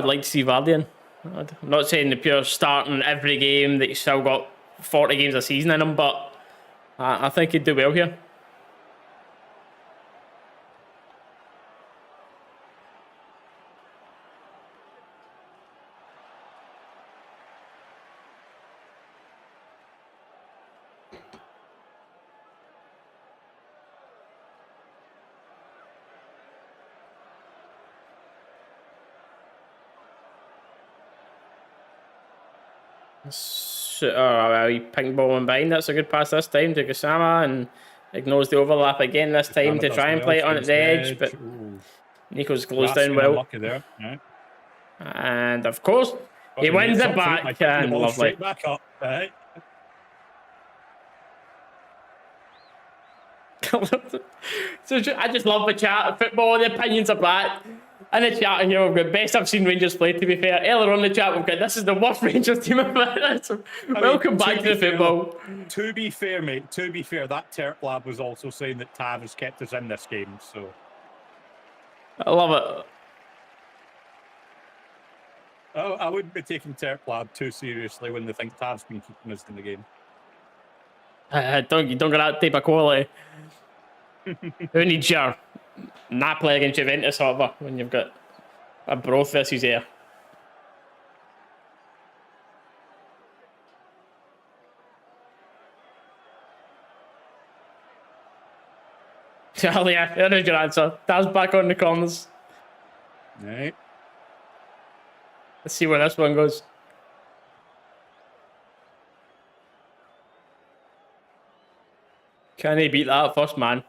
like to see Vardy. I'm not saying the pure starting every game that he's still got 40 games a season in him, but I think he'd do well here. Pink ball in behind. That's a good pass this time to Gassama, and ignores the overlap again this time to try and play it on its edge, but Nico's closed down well. There. Yeah. And of course, he wins it back, and lovely. Back up, right? So I just love the chat. Football, the opinions are back. In the chat here, we've got best I've seen Rangers play, to be fair. Earlier on in the chat, we've got this is the worst Rangers team ever. Welcome back to the football. To be fair, mate, that Terp lad was also saying that Tav has kept us in this game, so. I love it. Oh, I wouldn't be taking Terp lad too seriously when they think Tav's been keeping us in the game. You don't get that type of quality. Who needs your Napoli against Juventus, however, when you've got a Broth versus here? Charlie, yeah, there's your answer. That's back on the corners. Right. Let's see where this one goes. Can he beat that first man?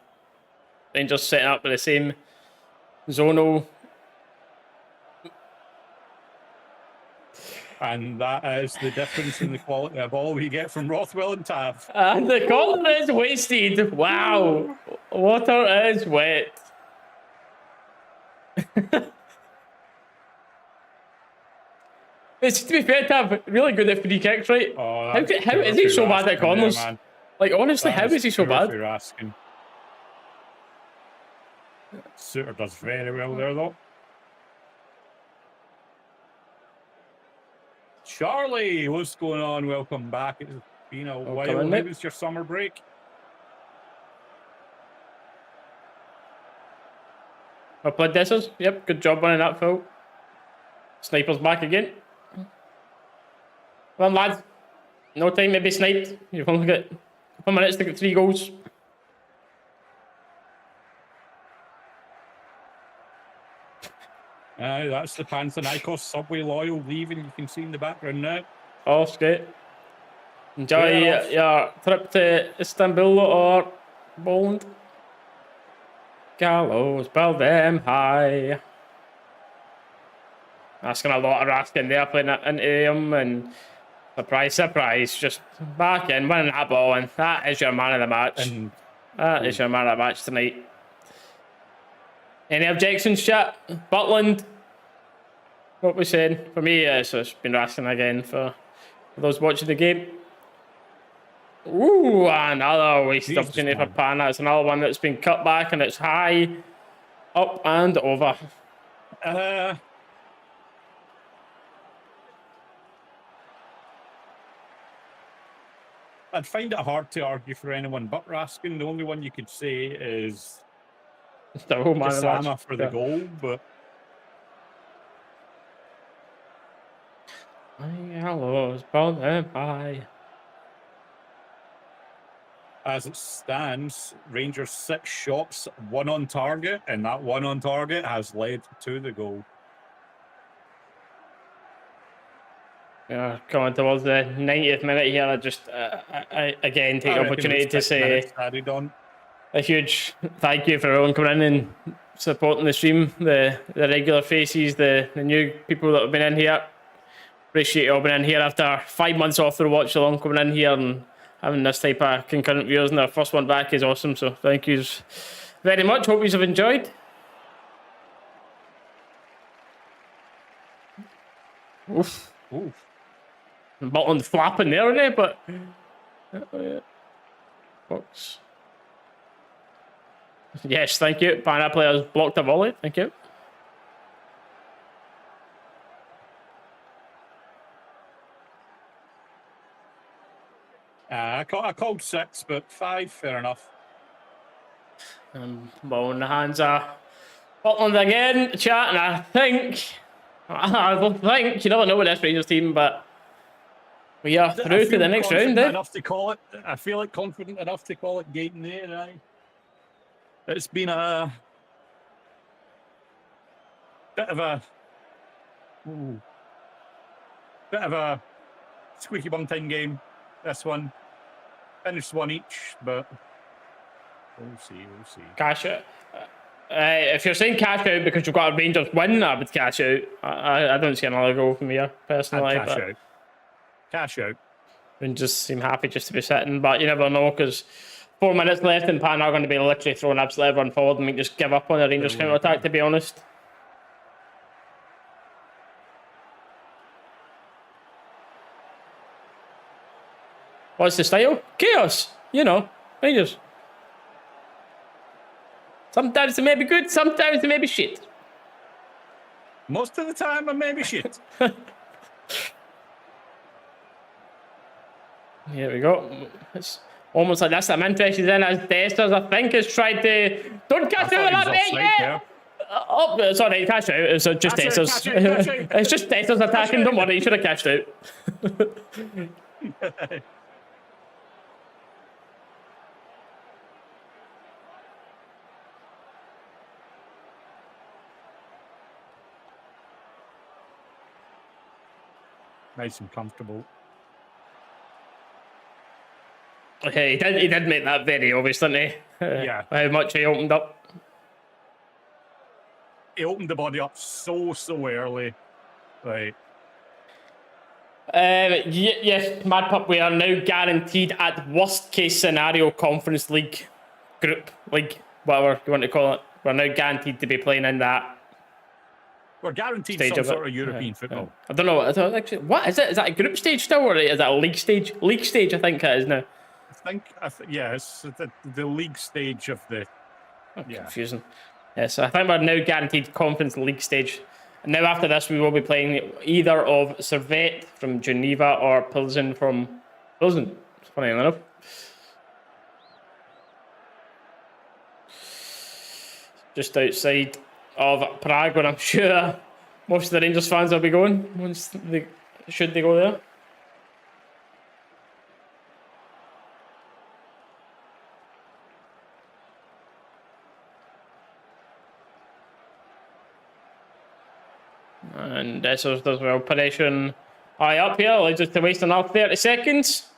Rangers setting up with the same zonal. And that is the difference in the quality of all we get from Rothwell and Tav. And the corner is wasted. Wow. Water is wet. It's, to be fair, Tav, really good at free kicks, right? Oh, how is he so bad at corners? There, like, honestly, how is he so bad? You're asking. Suter does very well there, though. Charlie, what's going on? Welcome back. It's been a while. How was your summer break? I played this. Yep, good job running that, Phil. Sniper's back again. Come on, lads. No time to be sniped. You've only got a couple minutes to get 3 goals. That's the Panathinaikos subway loyal leaving. You can see in the background now. Oh, it's great. Enjoy your trip to Istanbul or Poland. Gallows, build them high. Asking a lot of Raskin there, playing it into him, and surprise, surprise, just back in, winning that ball, and that is your man of the match. That is your man of the match tonight. Any objections, chat? Butland? What we saying? For me, it's been Raskin again for those watching the game. Ooh, another wasted opportunity for Pana. It's another one that's been cut back, and it's high, up and over. I'd find it hard to argue for anyone but Raskin. The only one you could say is Sama for the goal, but hello, spawn them high. As it stands, Rangers 6 shots, 1 on target, and that 1 on target has led to the goal. Yeah, coming towards the 90th minute here, I just again take the opportunity to say a huge thank you for everyone coming in and supporting the stream, the regular faces, the new people that have been in here. Appreciate you all being in here after 5 months off the watch along, coming in here and having this type of concurrent viewers, and our first one back is awesome, so thank you very much. Hope you have enjoyed. Oof. Butland flapping there, isn't it? But box. Yes, thank you. Pana players blocked a volley. Thank you. I called 6, but 5, fair enough. Ball in the hands of Butland again, chat, and I think you never know with this Rangers team, but we are through to the next round. Enough to call it. I feel like confident enough to call it getting there. Right? It's been a bit of a squeaky bum time game. This one finished 1 each, but we'll see. Cash out. If you're saying cash out because you've got a Rangers win, I would cash out. I don't see another goal from here personally. Cash out. Rangers seem happy just to be sitting, but you never know because 4 minutes left and Pan are going to be literally throwing absolutely everyone forward and we just give up on the Rangers counter attack. To be honest. What's the style? Chaos. You know, Rangers. Sometimes they may be good, sometimes they may be shit. Most of the time, I may be shit. Here we go. It's almost like this. I'm interested in as Desters, I think, has tried to... Don't catch out of that bit yet! Oh, sorry, catch out. It's just Desters. It's just Desters attacking. Don't worry, you should have cashed out. Nice and comfortable. Okay, he did make that very obvious, didn't he? Yeah. How much he opened up. He opened the body up so early. Right. Yes, Mad Pup, we are now guaranteed at worst case scenario Conference League, Group League, whatever you want to call it. We're now guaranteed to be playing in that. We're guaranteed some sort of European football. I don't know. Actually, what is it? Is that a group stage still, or is that a league stage? League stage, I think it is now. Yeah, it's the league stage of the. Confusing. Yes, I think we're now guaranteed Conference League stage. And now after this, we will be playing either of Servette from Geneva or Pilsen from Pilsen. Funny enough. Just outside of Prague, where I'm sure most of the Rangers fans will be going once should they go there. And this does well. Operation high up here. Allows us to waste another 30 seconds.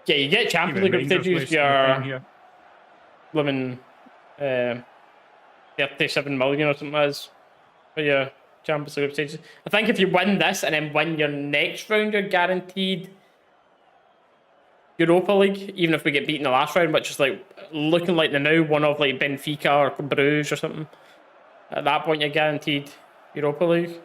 Yeah, you get Champions League group stages, your living 37 million or something as for your Champions League group stages. I think if you win this and then win your next round, you're guaranteed Europa League, even if we get beaten in the last round, which is like looking like the now one of like Benfica or Bruges or something. At that point, you're guaranteed Europa League.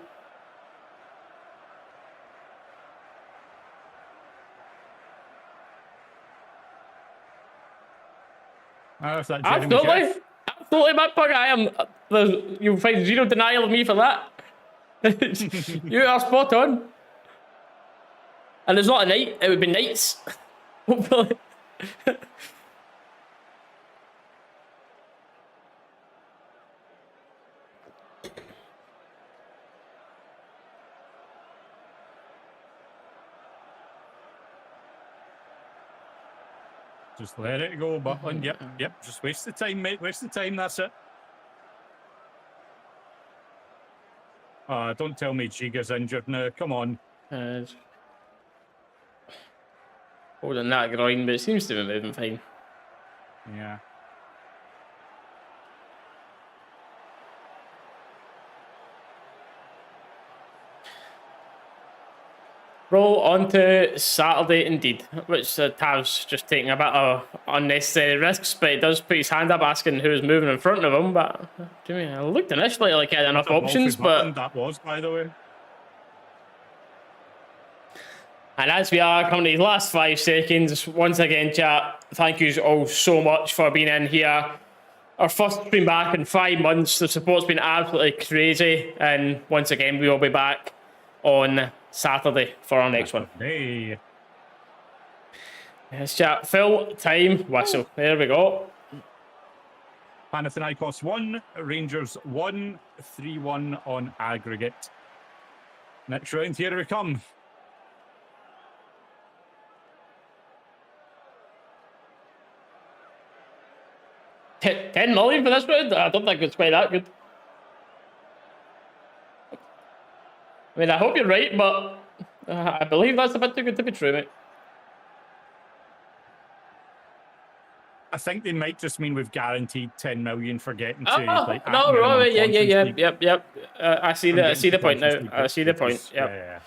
Absolutely, Matt Pug. I am. You'll find zero denial of me for that. You are spot on. And it's not a night; it would be nights. Hopefully. Just let it go, Butland. Yep. Just waste the time, mate. Waste the time. That's it. Don't tell me Giga's injured now. Come on. Holding that groin, but it seems to be moving fine. Yeah. Roll on to Saturday indeed, which Tav's just taking a bit of unnecessary risks, but he does put his hand up asking who's moving in front of him. But I looked initially like he had enough options, but that was, by the way. And as we are coming to the last 5 seconds, once again, chat, thank you all so much for being in here. Our first stream back in 5 months. The support's been absolutely crazy, and once again, we will be back on Saturday for our next one. Hey. Yes, chat. Full time whistle. There we go. Panathinaikos 1, Rangers 1, 3-1 on aggregate. Next round, here we come. $10 million for this round? I don't think it's quite that good. I mean, I hope you're right, but I believe that's a bit too good to be true, mate. I think they might just mean we've guaranteed 10 million for getting to like no, right, yep. I see the point now. I see the point. Yep. Yeah.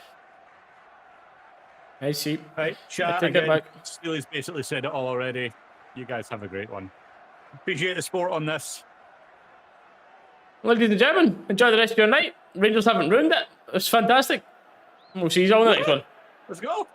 I see. Right, chat again. Steely's basically said it all already. You guys have a great one. Appreciate the sport on this. Ladies and gentlemen, enjoy the rest of your night. Rangers haven't ruined it. It's fantastic. We'll see you all in the next one. Let's go.